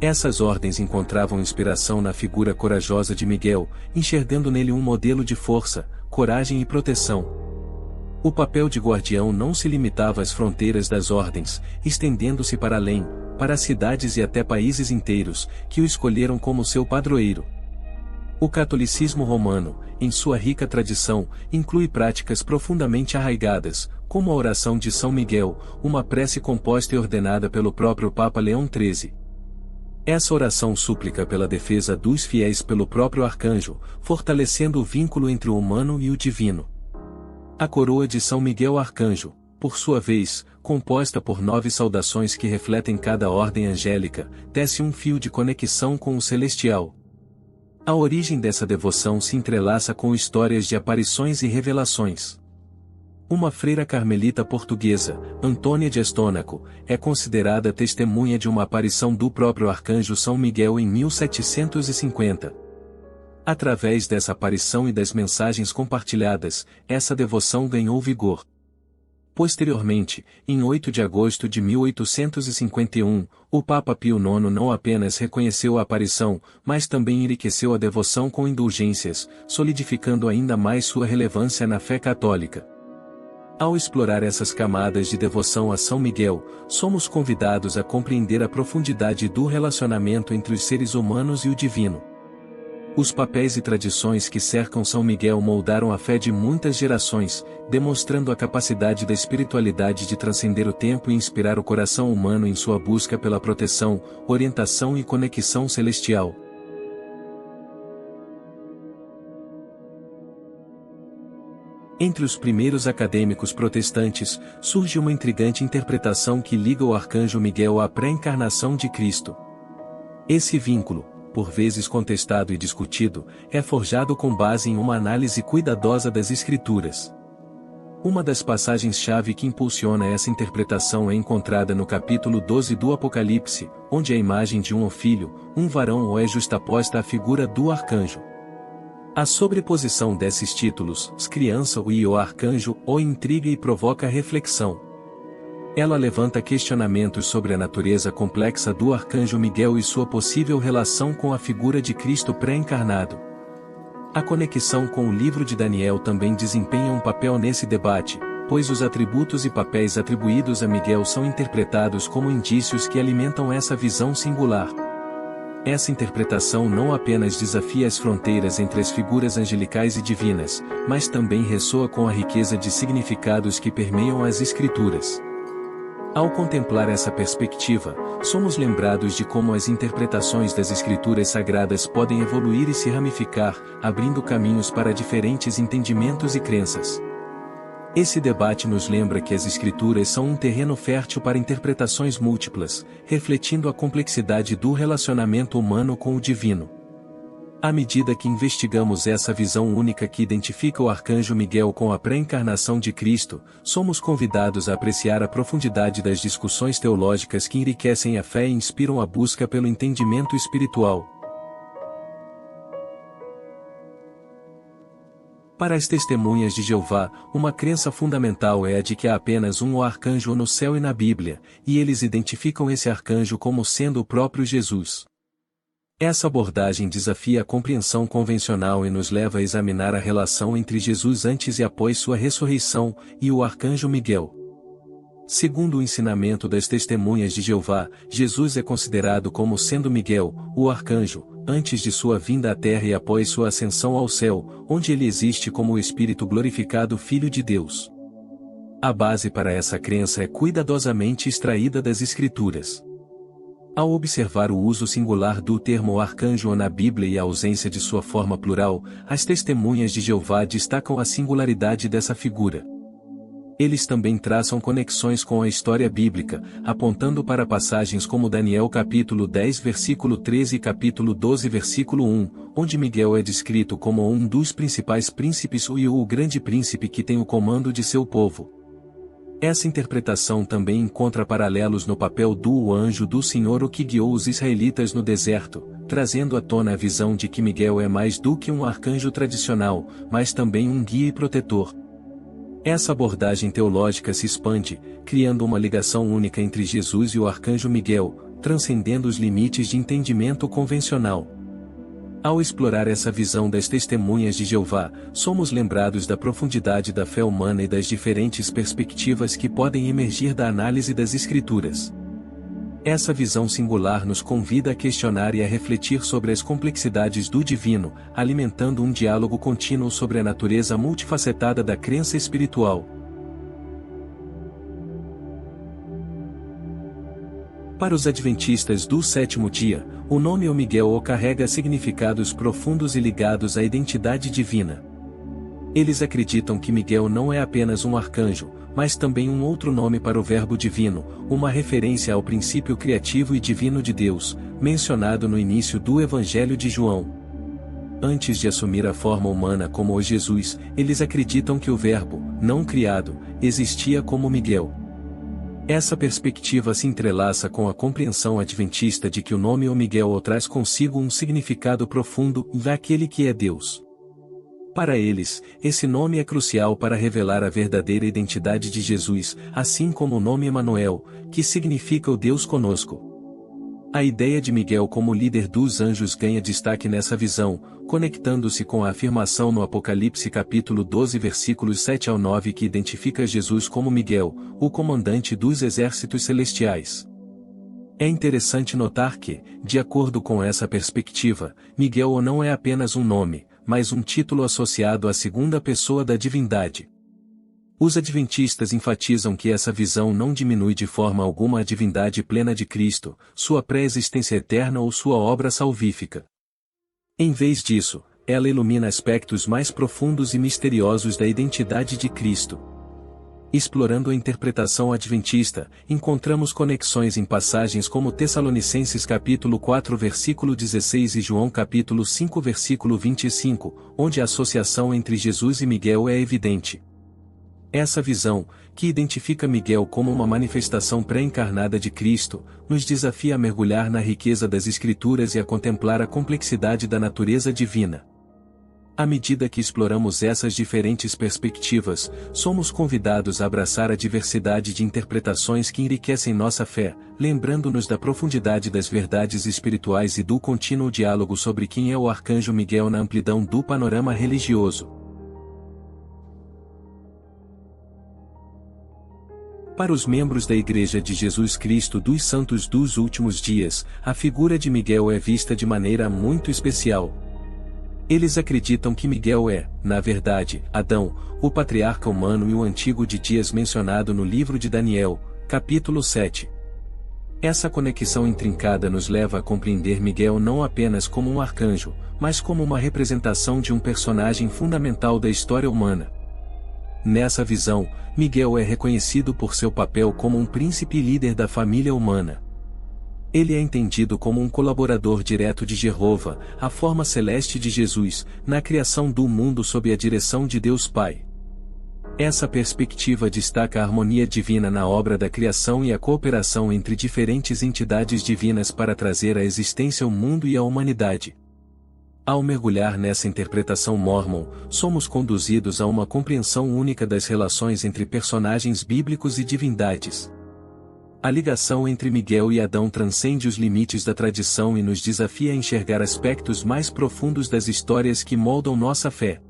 Essas ordens encontravam inspiração na figura corajosa de Miguel, enxergando nele um modelo de força, coragem e proteção. O papel de guardião não se limitava às fronteiras das ordens, estendendo-se para além, para cidades e até países inteiros, que o escolheram como seu padroeiro. O catolicismo romano, em sua rica tradição, inclui práticas profundamente arraigadas, como a oração de São Miguel, uma prece composta e ordenada pelo próprio Papa Leão XIII. Essa oração súplica pela defesa dos fiéis pelo próprio arcanjo, fortalecendo o vínculo entre o humano e o divino. A coroa de São Miguel Arcanjo, por sua vez, composta por 9 saudações que refletem cada ordem angélica, tece um fio de conexão com o celestial. A origem dessa devoção se entrelaça com histórias de aparições e revelações. Uma freira carmelita portuguesa, Antônia de Estônaco, é considerada testemunha de uma aparição do próprio arcanjo São Miguel em 1750. Através dessa aparição e das mensagens compartilhadas, essa devoção ganhou vigor. Posteriormente, em 8 de agosto de 1851, o Papa Pio IX não apenas reconheceu a aparição, mas também enriqueceu a devoção com indulgências, solidificando ainda mais sua relevância na fé católica. Ao explorar essas camadas de devoção a São Miguel, somos convidados a compreender a profundidade do relacionamento entre os seres humanos e o divino. Os papéis e tradições que cercam São Miguel moldaram a fé de muitas gerações, demonstrando a capacidade da espiritualidade de transcender o tempo e inspirar o coração humano em sua busca pela proteção, orientação e conexão celestial. Entre os primeiros acadêmicos protestantes, surge uma intrigante interpretação que liga o arcanjo Miguel à pré-encarnação de Cristo. Esse vínculo, por vezes contestado e discutido, é forjado com base em uma análise cuidadosa das Escrituras. Uma das passagens-chave que impulsiona essa interpretação é encontrada no capítulo 12 do Apocalipse, onde a imagem de um filho, um varão é justaposta à figura do arcanjo. A sobreposição desses títulos, criança e o arcanjo, o intriga e provoca reflexão. Ela levanta questionamentos sobre a natureza complexa do arcanjo Miguel e sua possível relação com a figura de Cristo pré-encarnado. A conexão com o livro de Daniel também desempenha um papel nesse debate, pois os atributos e papéis atribuídos a Miguel são interpretados como indícios que alimentam essa visão singular. Essa interpretação não apenas desafia as fronteiras entre as figuras angelicais e divinas, mas também ressoa com a riqueza de significados que permeiam as Escrituras. Ao contemplar essa perspectiva, somos lembrados de como as interpretações das Escrituras sagradas podem evoluir e se ramificar, abrindo caminhos para diferentes entendimentos e crenças. Esse debate nos lembra que as Escrituras são um terreno fértil para interpretações múltiplas, refletindo a complexidade do relacionamento humano com o divino. À medida que investigamos essa visão única que identifica o arcanjo Miguel com a pré-encarnação de Cristo, somos convidados a apreciar a profundidade das discussões teológicas que enriquecem a fé e inspiram a busca pelo entendimento espiritual. Para as testemunhas de Jeová, uma crença fundamental é a de que há apenas um arcanjo no céu e na Bíblia, e eles identificam esse arcanjo como sendo o próprio Jesus. Essa abordagem desafia a compreensão convencional e nos leva a examinar a relação entre Jesus antes e após sua ressurreição, e o arcanjo Miguel. Segundo o ensinamento das testemunhas de Jeová, Jesus é considerado como sendo Miguel, o arcanjo, antes de sua vinda à terra e após sua ascensão ao céu, onde ele existe como o Espírito glorificado Filho de Deus. A base para essa crença é cuidadosamente extraída das Escrituras. Ao observar o uso singular do termo arcanjo na Bíblia e a ausência de sua forma plural, as testemunhas de Jeová destacam a singularidade dessa figura. Eles também traçam conexões com a história bíblica, apontando para passagens como Daniel capítulo 10 versículo 13 e capítulo 12 versículo 1, onde Miguel é descrito como um dos principais príncipes e o grande príncipe que tem o comando de seu povo. Essa interpretação também encontra paralelos no papel do anjo do Senhor que guiou os israelitas no deserto, trazendo à tona a visão de que Miguel é mais do que um arcanjo tradicional, mas também um guia e protetor. Essa abordagem teológica se expande, criando uma ligação única entre Jesus e o arcanjo Miguel, transcendendo os limites de entendimento convencional. Ao explorar essa visão das testemunhas de Jeová, somos lembrados da profundidade da fé humana e das diferentes perspectivas que podem emergir da análise das Escrituras. Essa visão singular nos convida a questionar e a refletir sobre as complexidades do divino, alimentando um diálogo contínuo sobre a natureza multifacetada da crença espiritual. Para os adventistas do sétimo dia, o nome Miguel carrega significados profundos e ligados à identidade divina. Eles acreditam que Miguel não é apenas um arcanjo, mas também um outro nome para o Verbo divino, uma referência ao princípio criativo e divino de Deus, mencionado no início do Evangelho de João. Antes de assumir a forma humana como o Jesus, eles acreditam que o Verbo, não criado, existia como Miguel. Essa perspectiva se entrelaça com a compreensão adventista de que o nome Miguel traz consigo um significado profundo daquele que é Deus. Para eles, esse nome é crucial para revelar a verdadeira identidade de Jesus, assim como o nome Emanuel, que significa o Deus conosco. A ideia de Miguel como líder dos anjos ganha destaque nessa visão, conectando-se com a afirmação no Apocalipse capítulo 12 versículos 7 ao 9 que identifica Jesus como Miguel, o comandante dos exércitos celestiais. É interessante notar que, de acordo com essa perspectiva, Miguel não é apenas um nome, mas um título associado à segunda pessoa da divindade. Os adventistas enfatizam que essa visão não diminui de forma alguma a divindade plena de Cristo, sua pré-existência eterna ou sua obra salvífica. Em vez disso, ela ilumina aspectos mais profundos e misteriosos da identidade de Cristo. Explorando a interpretação adventista, encontramos conexões em passagens como Tessalonicenses capítulo 4 versículo 16 e João capítulo 5 versículo 25, onde a associação entre Jesus e Miguel é evidente. Essa visão, que identifica Miguel como uma manifestação pré-encarnada de Cristo, nos desafia a mergulhar na riqueza das Escrituras e a contemplar a complexidade da natureza divina. À medida que exploramos essas diferentes perspectivas, somos convidados a abraçar a diversidade de interpretações que enriquecem nossa fé, lembrando-nos da profundidade das verdades espirituais e do contínuo diálogo sobre quem é o arcanjo Miguel na amplidão do panorama religioso. Para os membros da Igreja de Jesus Cristo dos Santos dos Últimos Dias, a figura de Miguel é vista de maneira muito especial. Eles acreditam que Miguel é, na verdade, Adão, o patriarca humano e o antigo de dias mencionado no livro de Daniel, capítulo 7. Essa conexão intrincada nos leva a compreender Miguel não apenas como um arcanjo, mas como uma representação de um personagem fundamental da história humana. Nessa visão, Miguel é reconhecido por seu papel como um príncipe e líder da família humana. Ele é entendido como um colaborador direto de Jeová, a forma celeste de Jesus, na criação do mundo sob a direção de Deus Pai. Essa perspectiva destaca a harmonia divina na obra da criação e a cooperação entre diferentes entidades divinas para trazer à existência o mundo e a humanidade. Ao mergulhar nessa interpretação mórmon, somos conduzidos a uma compreensão única das relações entre personagens bíblicos e divindades. A ligação entre Miguel e Adão transcende os limites da tradição e nos desafia a enxergar aspectos mais profundos das histórias que moldam nossa fé.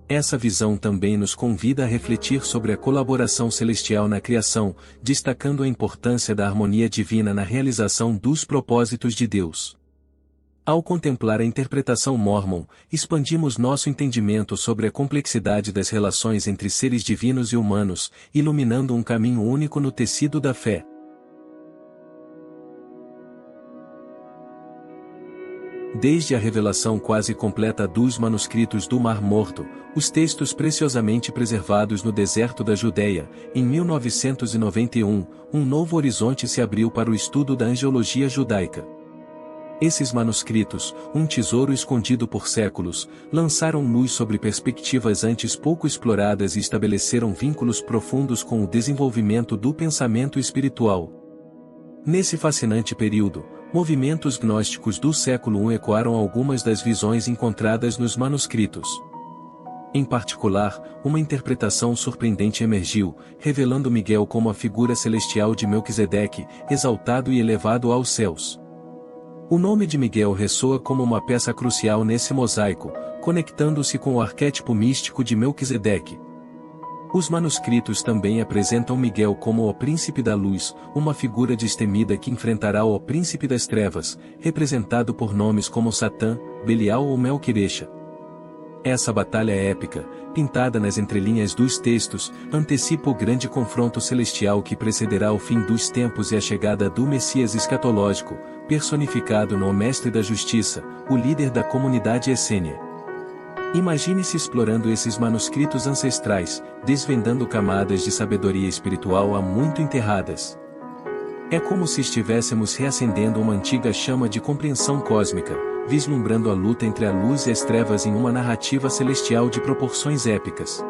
Essa visão também nos convida a refletir sobre a colaboração celestial na criação, destacando a importância da harmonia divina na realização dos propósitos de Deus. Ao contemplar a interpretação mórmon, expandimos nosso entendimento sobre a complexidade das relações entre seres divinos e humanos, iluminando um caminho único no tecido da fé. Desde a revelação quase completa dos manuscritos do Mar Morto, os textos preciosamente preservados no deserto da Judéia, em 1991, um novo horizonte se abriu para o estudo da angelologia judaica. Esses manuscritos, um tesouro escondido por séculos, lançaram luz sobre perspectivas antes pouco exploradas e estabeleceram vínculos profundos com o desenvolvimento do pensamento espiritual. Nesse fascinante período, movimentos gnósticos do século I ecoaram algumas das visões encontradas nos manuscritos. Em particular, uma interpretação surpreendente emergiu, revelando Miguel como a figura celestial de Melquisedeque, exaltado e elevado aos céus. O nome de Miguel ressoa como uma peça crucial nesse mosaico, conectando-se com o arquétipo místico de Melquisedeque. Os manuscritos também apresentam Miguel como o príncipe da luz, uma figura destemida que enfrentará o príncipe das trevas, representado por nomes como Satã, Belial ou Melquirecha. Essa batalha épica, pintada nas entrelinhas dos textos, antecipa o grande confronto celestial que precederá o fim dos tempos e a chegada do Messias escatológico, personificado no Mestre da Justiça, o líder da comunidade essênia. Imagine-se explorando esses manuscritos ancestrais, desvendando camadas de sabedoria espiritual há muito enterradas. É como se estivéssemos reacendendo uma antiga chama de compreensão cósmica, vislumbrando a luta entre a luz e as trevas em uma narrativa celestial de proporções épicas.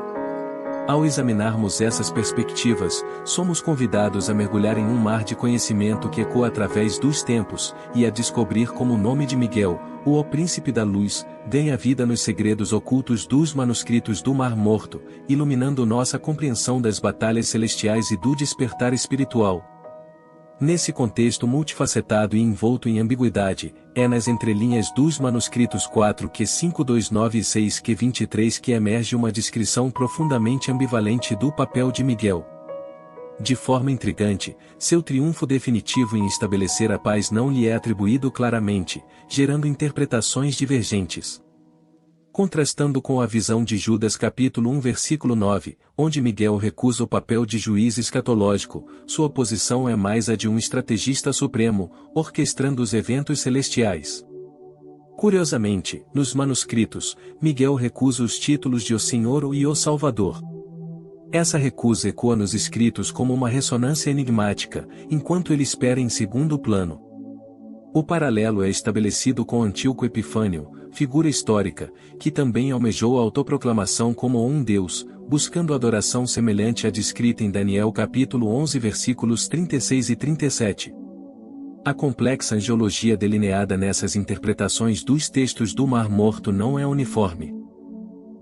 Ao examinarmos essas perspectivas, somos convidados a mergulhar em um mar de conhecimento que ecoa através dos tempos, e a descobrir como o nome de Miguel, o Príncipe da Luz, ganha vida nos segredos ocultos dos manuscritos do Mar Morto, iluminando nossa compreensão das batalhas celestiais e do despertar espiritual. Nesse contexto multifacetado e envolto em ambiguidade, é nas entrelinhas dos manuscritos 4Q 529 e 6Q 23 que emerge uma descrição profundamente ambivalente do papel de Miguel. De forma intrigante, seu triunfo definitivo em estabelecer a paz não lhe é atribuído claramente, gerando interpretações divergentes. Contrastando com a visão de Judas capítulo 1 versículo 9, onde Miguel recusa o papel de juiz escatológico, sua posição é mais a de um estrategista supremo, orquestrando os eventos celestiais. Curiosamente, nos manuscritos, Miguel recusa os títulos de O Senhor e O Salvador. Essa recusa ecoa nos escritos como uma ressonância enigmática, enquanto ele espera em segundo plano. O paralelo é estabelecido com Antíoco Epifânio, figura histórica, que também almejou a autoproclamação como um Deus, buscando adoração semelhante à descrita em Daniel capítulo 11 versículos 36 e 37. A complexa angelologia delineada nessas interpretações dos textos do Mar Morto não é uniforme.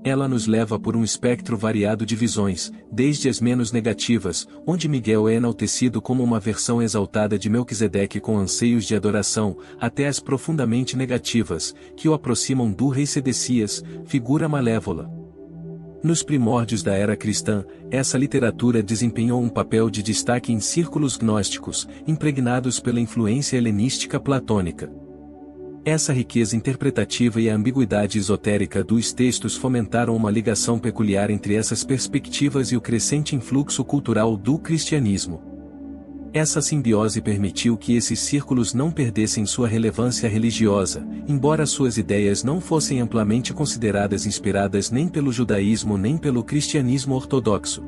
Ela nos leva por um espectro variado de visões, desde as menos negativas, onde Miguel é enaltecido como uma versão exaltada de Melquisedeque com anseios de adoração, até as profundamente negativas, que o aproximam do rei Sedecias, figura malévola. Nos primórdios da era cristã, essa literatura desempenhou um papel de destaque em círculos gnósticos, impregnados pela influência helenística platônica. Essa riqueza interpretativa e a ambiguidade esotérica dos textos fomentaram uma ligação peculiar entre essas perspectivas e o crescente influxo cultural do cristianismo. Essa simbiose permitiu que esses círculos não perdessem sua relevância religiosa, embora suas ideias não fossem amplamente consideradas inspiradas nem pelo judaísmo nem pelo cristianismo ortodoxo.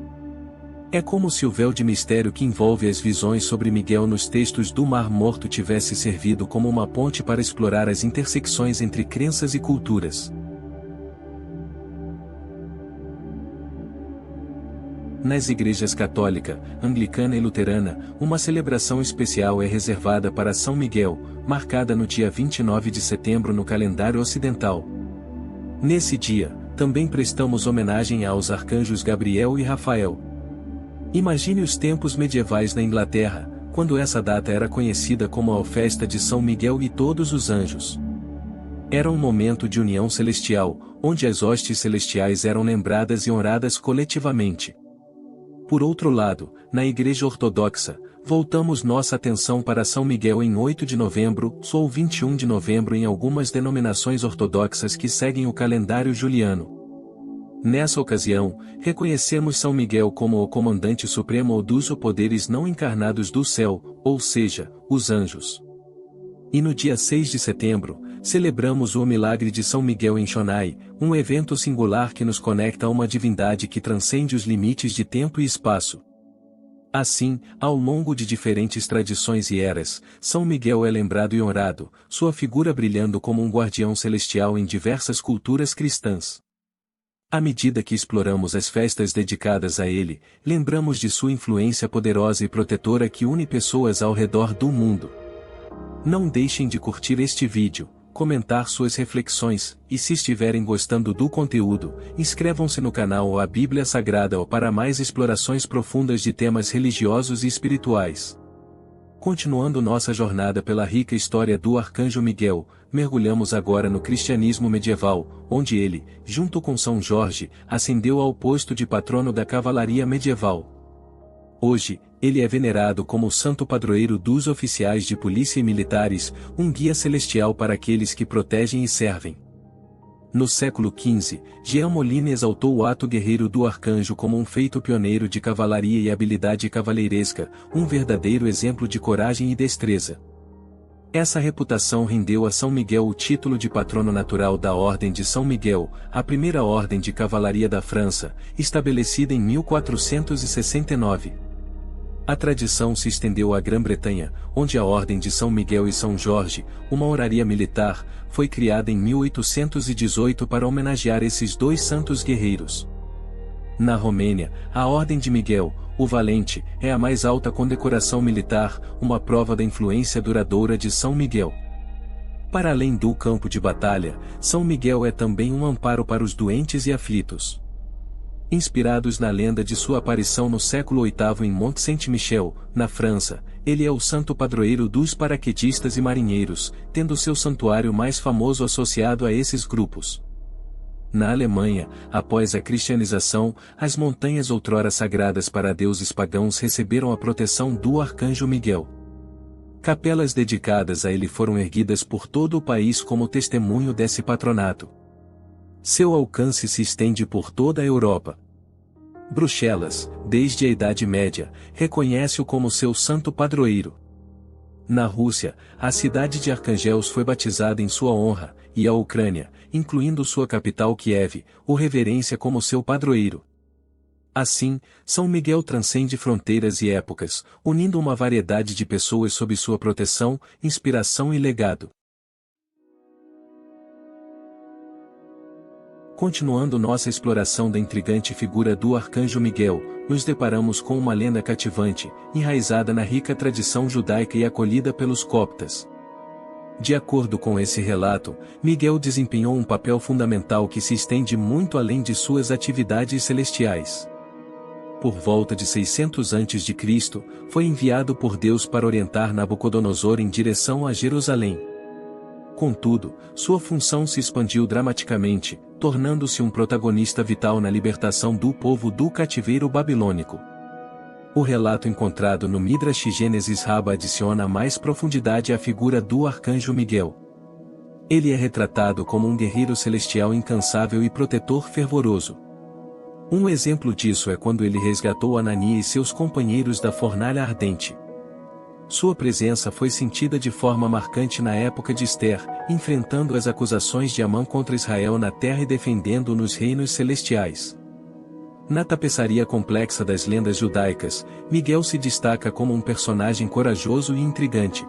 É como se o véu de mistério que envolve as visões sobre Miguel nos textos do Mar Morto tivesse servido como uma ponte para explorar as intersecções entre crenças e culturas. Nas igrejas católica, anglicana e luterana, uma celebração especial é reservada para São Miguel, marcada no dia 29 de setembro no calendário ocidental. Nesse dia, também prestamos homenagem aos arcanjos Gabriel e Rafael. Imagine os tempos medievais na Inglaterra, quando essa data era conhecida como a festa de São Miguel e todos os anjos. Era um momento de união celestial, onde as hostes celestiais eram lembradas e honradas coletivamente. Por outro lado, na Igreja Ortodoxa, voltamos nossa atenção para São Miguel em 8 de novembro, ou 21 de novembro em algumas denominações ortodoxas que seguem o calendário juliano. Nessa ocasião, reconhecemos São Miguel como o comandante supremo dos poderes não encarnados do céu, ou seja, os anjos. E no dia 6 de setembro, Celebramos o milagre de São Miguel em Shonai, um evento singular que nos conecta a uma divindade que transcende os limites de tempo e espaço. Assim, ao longo de diferentes tradições e eras, São Miguel é lembrado e honrado, sua figura brilhando como um guardião celestial em diversas culturas cristãs. À medida que exploramos as festas dedicadas a ele, lembramos de sua influência poderosa e protetora que une pessoas ao redor do mundo. Não deixem de curtir este vídeo, comentar suas reflexões, e se estiverem gostando do conteúdo, inscrevam-se no canal ou a Bíblia Sagrada ou para mais explorações profundas de temas religiosos e espirituais. Continuando nossa jornada pela rica história do Arcanjo Miguel, mergulhamos agora no cristianismo medieval, onde ele, junto com São Jorge, ascendeu ao posto de patrono da cavalaria medieval. Hoje, ele é venerado como o santo padroeiro dos oficiais de polícia e militares, um guia celestial para aqueles que protegem e servem. No século XV, Jean Moline exaltou o ato guerreiro do arcanjo como um feito pioneiro de cavalaria e habilidade cavaleiresca, um verdadeiro exemplo de coragem e destreza. Essa reputação rendeu a São Miguel o título de patrono natural da Ordem de São Miguel, a primeira ordem de cavalaria da França, estabelecida em 1469. A tradição se estendeu à Grã-Bretanha, onde a Ordem de São Miguel e São Jorge, uma honraria militar, foi criada em 1818 para homenagear esses dois santos guerreiros. Na Romênia, a Ordem de Miguel, o Valente, é a mais alta condecoração militar, uma prova da influência duradoura de São Miguel. Para além do campo de batalha, São Miguel é também um amparo para os doentes e aflitos. Inspirados na lenda de sua aparição no século VIII em Mont Saint-Michel, na França, ele é o santo padroeiro dos paraquedistas e marinheiros, tendo seu santuário mais famoso associado a esses grupos. Na Alemanha, após a cristianização, as montanhas outrora sagradas para deuses pagãos receberam a proteção do Arcanjo Miguel. Capelas dedicadas a ele foram erguidas por todo o país como testemunho desse patronato. Seu alcance se estende por toda a Europa. Bruxelas, desde a Idade Média, reconhece-o como seu santo padroeiro. Na Rússia, a cidade de Arcangels foi batizada em sua honra, e a Ucrânia, incluindo sua capital Kiev, o reverencia como seu padroeiro. Assim, São Miguel transcende fronteiras e épocas, unindo uma variedade de pessoas sob sua proteção, inspiração e legado. Continuando nossa exploração da intrigante figura do Arcanjo Miguel, nos deparamos com uma lenda cativante, enraizada na rica tradição judaica e acolhida pelos coptas. De acordo com esse relato, Miguel desempenhou um papel fundamental que se estende muito além de suas atividades celestiais. Por volta de 600 a.C., foi enviado por Deus para orientar Nabucodonosor em direção a Jerusalém. Contudo, sua função se expandiu dramaticamente, tornando-se um protagonista vital na libertação do povo do cativeiro babilônico. O relato encontrado no Midrash Gênesis Rabbah adiciona mais profundidade à figura do Arcanjo Miguel. Ele é retratado como um guerreiro celestial incansável e protetor fervoroso. Um exemplo disso é quando ele resgatou Anani e seus companheiros da fornalha ardente. Sua presença foi sentida de forma marcante na época de Esther, enfrentando as acusações de Amã contra Israel na terra e defendendo-o nos reinos celestiais. Na tapeçaria complexa das lendas judaicas, Miguel se destaca como um personagem corajoso e intrigante.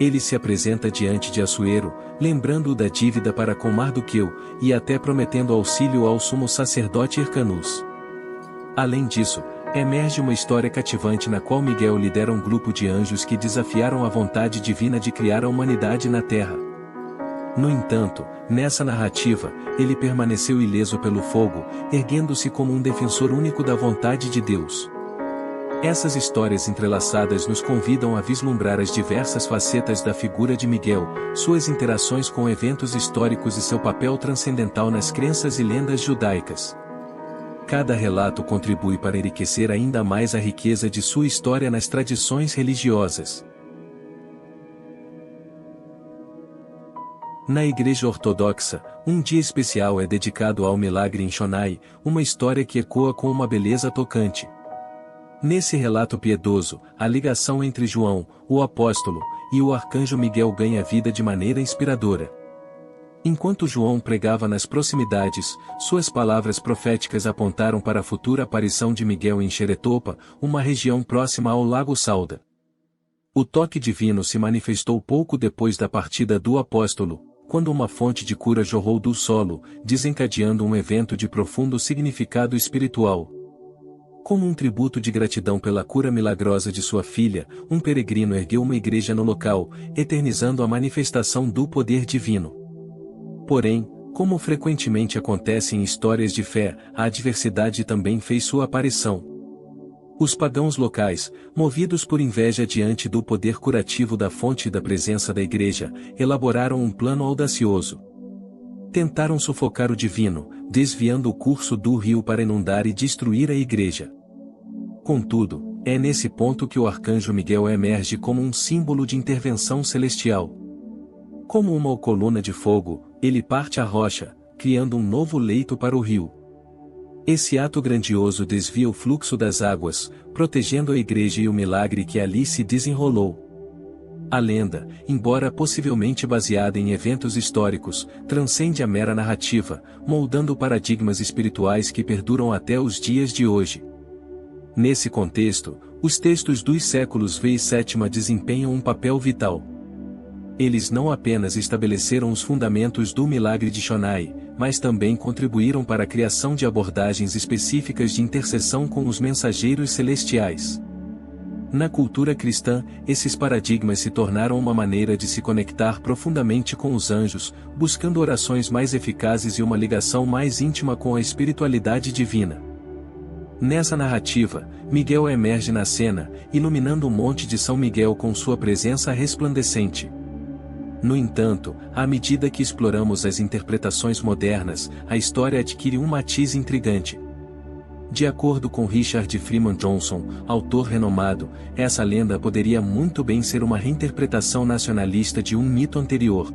Ele se apresenta diante de Assuero, lembrando-o da dívida para com Mardoqueu, e até prometendo auxílio ao sumo sacerdote Hyrcanus. Além disso, emerge uma história cativante na qual Miguel lidera um grupo de anjos que desafiaram a vontade divina de criar a humanidade na Terra. No entanto, nessa narrativa, ele permaneceu ileso pelo fogo, erguendo-se como um defensor único da vontade de Deus. Essas histórias entrelaçadas nos convidam a vislumbrar as diversas facetas da figura de Miguel, suas interações com eventos históricos e seu papel transcendental nas crenças e lendas judaicas. Cada relato contribui para enriquecer ainda mais a riqueza de sua história nas tradições religiosas. Na Igreja Ortodoxa, um dia especial é dedicado ao milagre em Shonai, uma história que ecoa com uma beleza tocante. Nesse relato piedoso, a ligação entre João, o apóstolo, e o arcanjo Miguel ganha vida de maneira inspiradora. Enquanto João pregava nas proximidades, suas palavras proféticas apontaram para a futura aparição de Miguel em Xeretopa, uma região próxima ao Lago Salda. O toque divino se manifestou pouco depois da partida do apóstolo, quando uma fonte de cura jorrou do solo, desencadeando um evento de profundo significado espiritual. Como um tributo de gratidão pela cura milagrosa de sua filha, um peregrino ergueu uma igreja no local, eternizando a manifestação do poder divino. Porém, como frequentemente acontece em histórias de fé, a adversidade também fez sua aparição. Os pagãos locais, movidos por inveja diante do poder curativo da fonte e da presença da igreja, elaboraram um plano audacioso. Tentaram sufocar o divino, desviando o curso do rio para inundar e destruir a igreja. Contudo, é nesse ponto que o arcanjo Miguel emerge como um símbolo de intervenção celestial. Como uma coluna de fogo, ele parte a rocha, criando um novo leito para o rio. Esse ato grandioso desvia o fluxo das águas, protegendo a igreja e o milagre que ali se desenrolou. A lenda, embora possivelmente baseada em eventos históricos, transcende a mera narrativa, moldando paradigmas espirituais que perduram até os dias de hoje. Nesse contexto, os textos dos séculos VI e VII desempenham um papel vital. Eles não apenas estabeleceram os fundamentos do milagre de Shonai, mas também contribuíram para a criação de abordagens específicas de intercessão com os mensageiros celestiais. Na cultura cristã, esses paradigmas se tornaram uma maneira de se conectar profundamente com os anjos, buscando orações mais eficazes e uma ligação mais íntima com a espiritualidade divina. Nessa narrativa, Miguel emerge na cena, iluminando o Monte de São Miguel com sua presença resplandecente. No entanto, à medida que exploramos as interpretações modernas, a história adquire um matiz intrigante. De acordo com Richard Freeman Johnson, autor renomado, essa lenda poderia muito bem ser uma reinterpretação nacionalista de um mito anterior.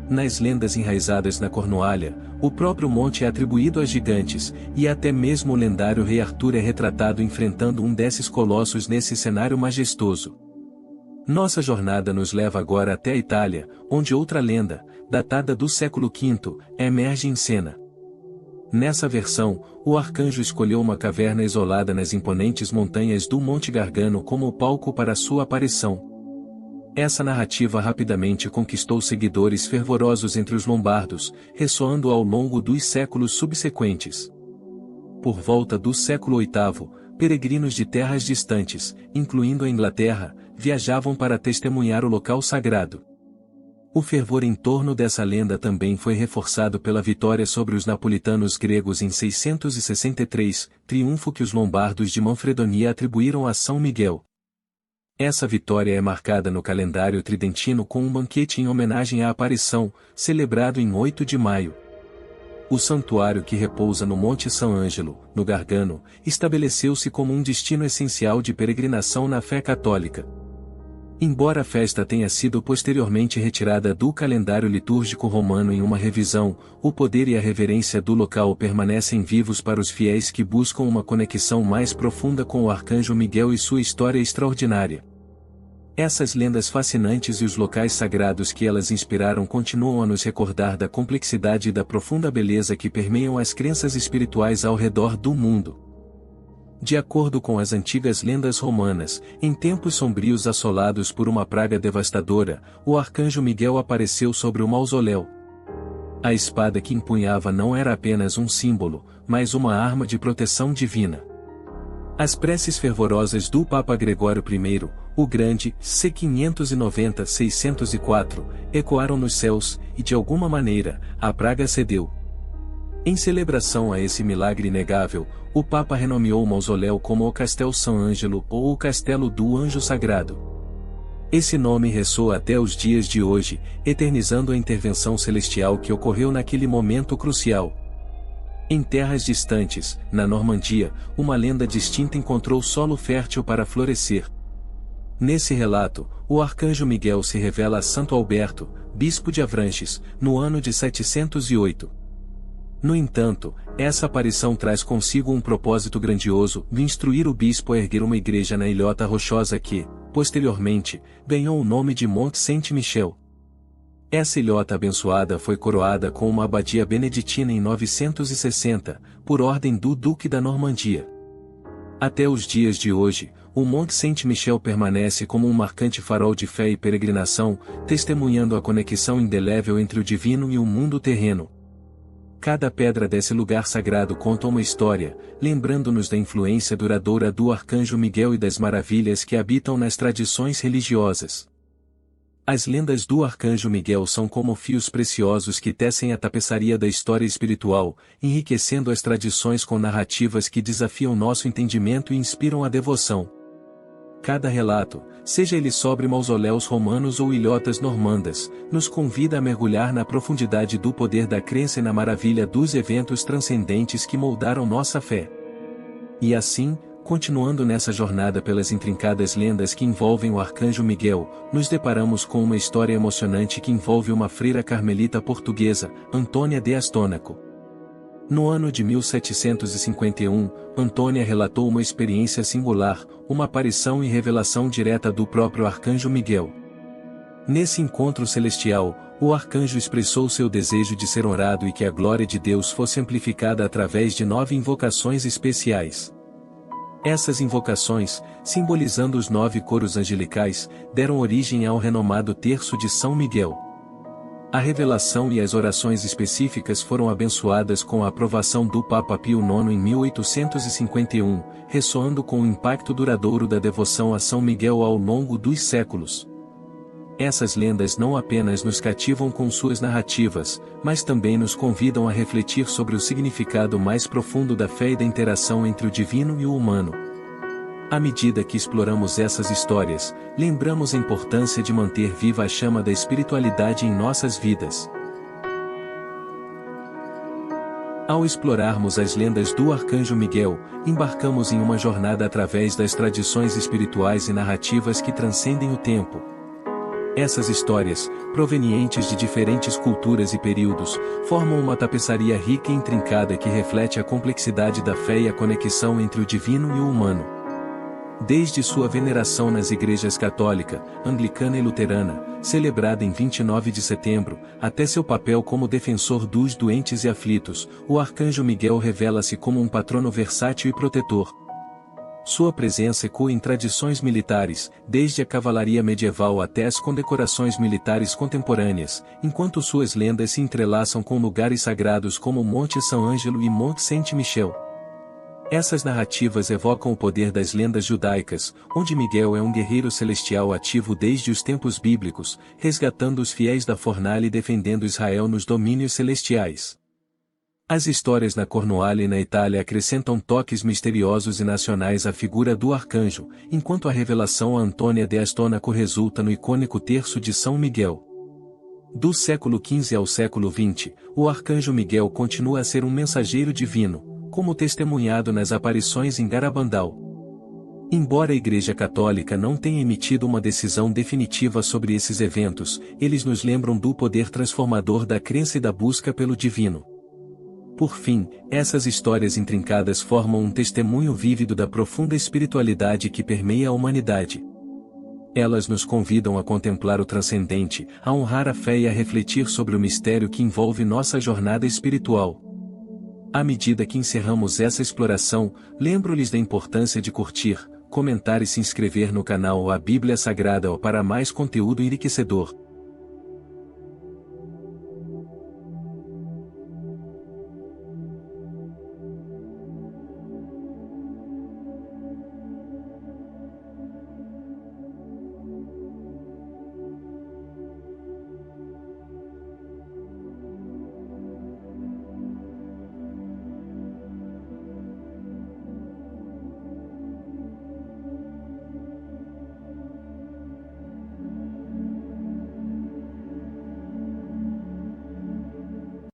Nas lendas enraizadas na Cornualha, o próprio monte é atribuído a gigantes, e até mesmo o lendário rei Arthur é retratado enfrentando um desses colossos nesse cenário majestoso. Nossa jornada nos leva agora até a Itália, onde outra lenda, datada do século V, emerge em cena. Nessa versão, o arcanjo escolheu uma caverna isolada nas imponentes montanhas do Monte Gargano como palco para sua aparição. Essa narrativa rapidamente conquistou seguidores fervorosos entre os lombardos, ressoando ao longo dos séculos subsequentes. Por volta do século VIII, peregrinos de terras distantes, incluindo a Inglaterra, viajavam para testemunhar o local sagrado. O fervor em torno dessa lenda também foi reforçado pela vitória sobre os napolitanos gregos em 663, triunfo que os lombardos de Manfredonia atribuíram a São Miguel. Essa vitória é marcada no calendário tridentino com um banquete em homenagem à aparição, celebrado em 8 de maio. O santuário que repousa no Monte San Angelo, no Gargano, estabeleceu-se como um destino essencial de peregrinação na fé católica. Embora a festa tenha sido posteriormente retirada do calendário litúrgico romano em uma revisão, o poder e a reverência do local permanecem vivos para os fiéis que buscam uma conexão mais profunda com o arcanjo Miguel e sua história extraordinária. Essas lendas fascinantes e os locais sagrados que elas inspiraram continuam a nos recordar da complexidade e da profunda beleza que permeiam as crenças espirituais ao redor do mundo. De acordo com as antigas lendas romanas, em tempos sombrios assolados por uma praga devastadora, o arcanjo Miguel apareceu sobre o mausoléu. A espada que empunhava não era apenas um símbolo, mas uma arma de proteção divina. As preces fervorosas do Papa Gregório I, o Grande, c. 590-604, ecoaram nos céus, e de alguma maneira, a praga cedeu. Em celebração a esse milagre inegável, o Papa renomeou o mausoléu como o Castel San Angelo ou o Castelo do Anjo Sagrado. Esse nome ressoa até os dias de hoje, eternizando a intervenção celestial que ocorreu naquele momento crucial. Em terras distantes, na Normandia, uma lenda distinta encontrou solo fértil para florescer. Nesse relato, o arcanjo Miguel se revela a Santo Alberto, bispo de Avranches, no ano de 708. No entanto, essa aparição traz consigo um propósito grandioso de instruir o bispo a erguer uma igreja na ilhota rochosa que, Posteriormente, ganhou o nome de Monte Saint-Michel. Essa ilhota abençoada foi coroada com uma abadia beneditina em 960, por ordem do Duque da Normandia. Até os dias de hoje, o Monte Saint-Michel permanece como um marcante farol de fé e peregrinação, testemunhando a conexão indelével entre o divino e o mundo terreno. Cada pedra desse lugar sagrado conta uma história, lembrando-nos da influência duradoura do Arcanjo Miguel e das maravilhas que habitam nas tradições religiosas. As lendas do Arcanjo Miguel são como fios preciosos que tecem a tapeçaria da história espiritual, enriquecendo as tradições com narrativas que desafiam nosso entendimento e inspiram a devoção. Cada relato, seja ele sobre mausoléus romanos ou ilhotas normandas, nos convida a mergulhar na profundidade do poder da crença e na maravilha dos eventos transcendentes que moldaram nossa fé. E assim, continuando nessa jornada pelas intrincadas lendas que envolvem o Arcanjo Miguel, nos deparamos com uma história emocionante que envolve uma freira carmelita portuguesa, Antônia de Astônaco. No ano de 1751, Antônia relatou uma experiência singular, uma aparição e revelação direta do próprio Arcanjo Miguel. Nesse encontro celestial, o arcanjo expressou seu desejo de ser honrado e que a glória de Deus fosse amplificada através de 9 invocações especiais. Essas invocações, simbolizando os 9 coros angelicais, deram origem ao renomado Terço de São Miguel. A revelação e as orações específicas foram abençoadas com a aprovação do Papa Pio IX em 1851, ressoando com o impacto duradouro da devoção a São Miguel ao longo dos séculos. Essas lendas não apenas nos cativam com suas narrativas, mas também nos convidam a refletir sobre o significado mais profundo da fé e da interação entre o divino e o humano. À medida que exploramos essas histórias, lembramos a importância de manter viva a chama da espiritualidade em nossas vidas. Ao explorarmos as lendas do Arcanjo Miguel, embarcamos em uma jornada através das tradições espirituais e narrativas que transcendem o tempo. Essas histórias, provenientes de diferentes culturas e períodos, formam uma tapeçaria rica e intrincada que reflete a complexidade da fé e a conexão entre o divino e o humano. Desde sua veneração nas igrejas católica, anglicana e luterana, celebrada em 29 de setembro, até seu papel como defensor dos doentes e aflitos, o Arcanjo Miguel revela-se como um patrono versátil e protetor. Sua presença ecoa em tradições militares, desde a cavalaria medieval até as condecorações militares contemporâneas, enquanto suas lendas se entrelaçam com lugares sagrados como Monte São Ângelo e Monte Saint-Michel. Essas narrativas evocam o poder das lendas judaicas, onde Miguel é um guerreiro celestial ativo desde os tempos bíblicos, resgatando os fiéis da fornalha e defendendo Israel nos domínios celestiais. As histórias na Cornualha e na Itália acrescentam toques misteriosos e nacionais à figura do arcanjo, enquanto a revelação a Antônia de Astônaco resulta no icônico Terço de São Miguel. Do século XV ao século XX, o Arcanjo Miguel continua a ser um mensageiro divino, como testemunhado nas aparições em Garabandal. Embora a Igreja Católica não tenha emitido uma decisão definitiva sobre esses eventos, eles nos lembram do poder transformador da crença e da busca pelo divino. Por fim, essas histórias intrincadas formam um testemunho vívido da profunda espiritualidade que permeia a humanidade. Elas nos convidam a contemplar o transcendente, a honrar a fé e a refletir sobre o mistério que envolve nossa jornada espiritual. À medida que encerramos essa exploração, lembro-lhes da importância de curtir, comentar e se inscrever no canal A Bíblia Sagrada para mais conteúdo enriquecedor.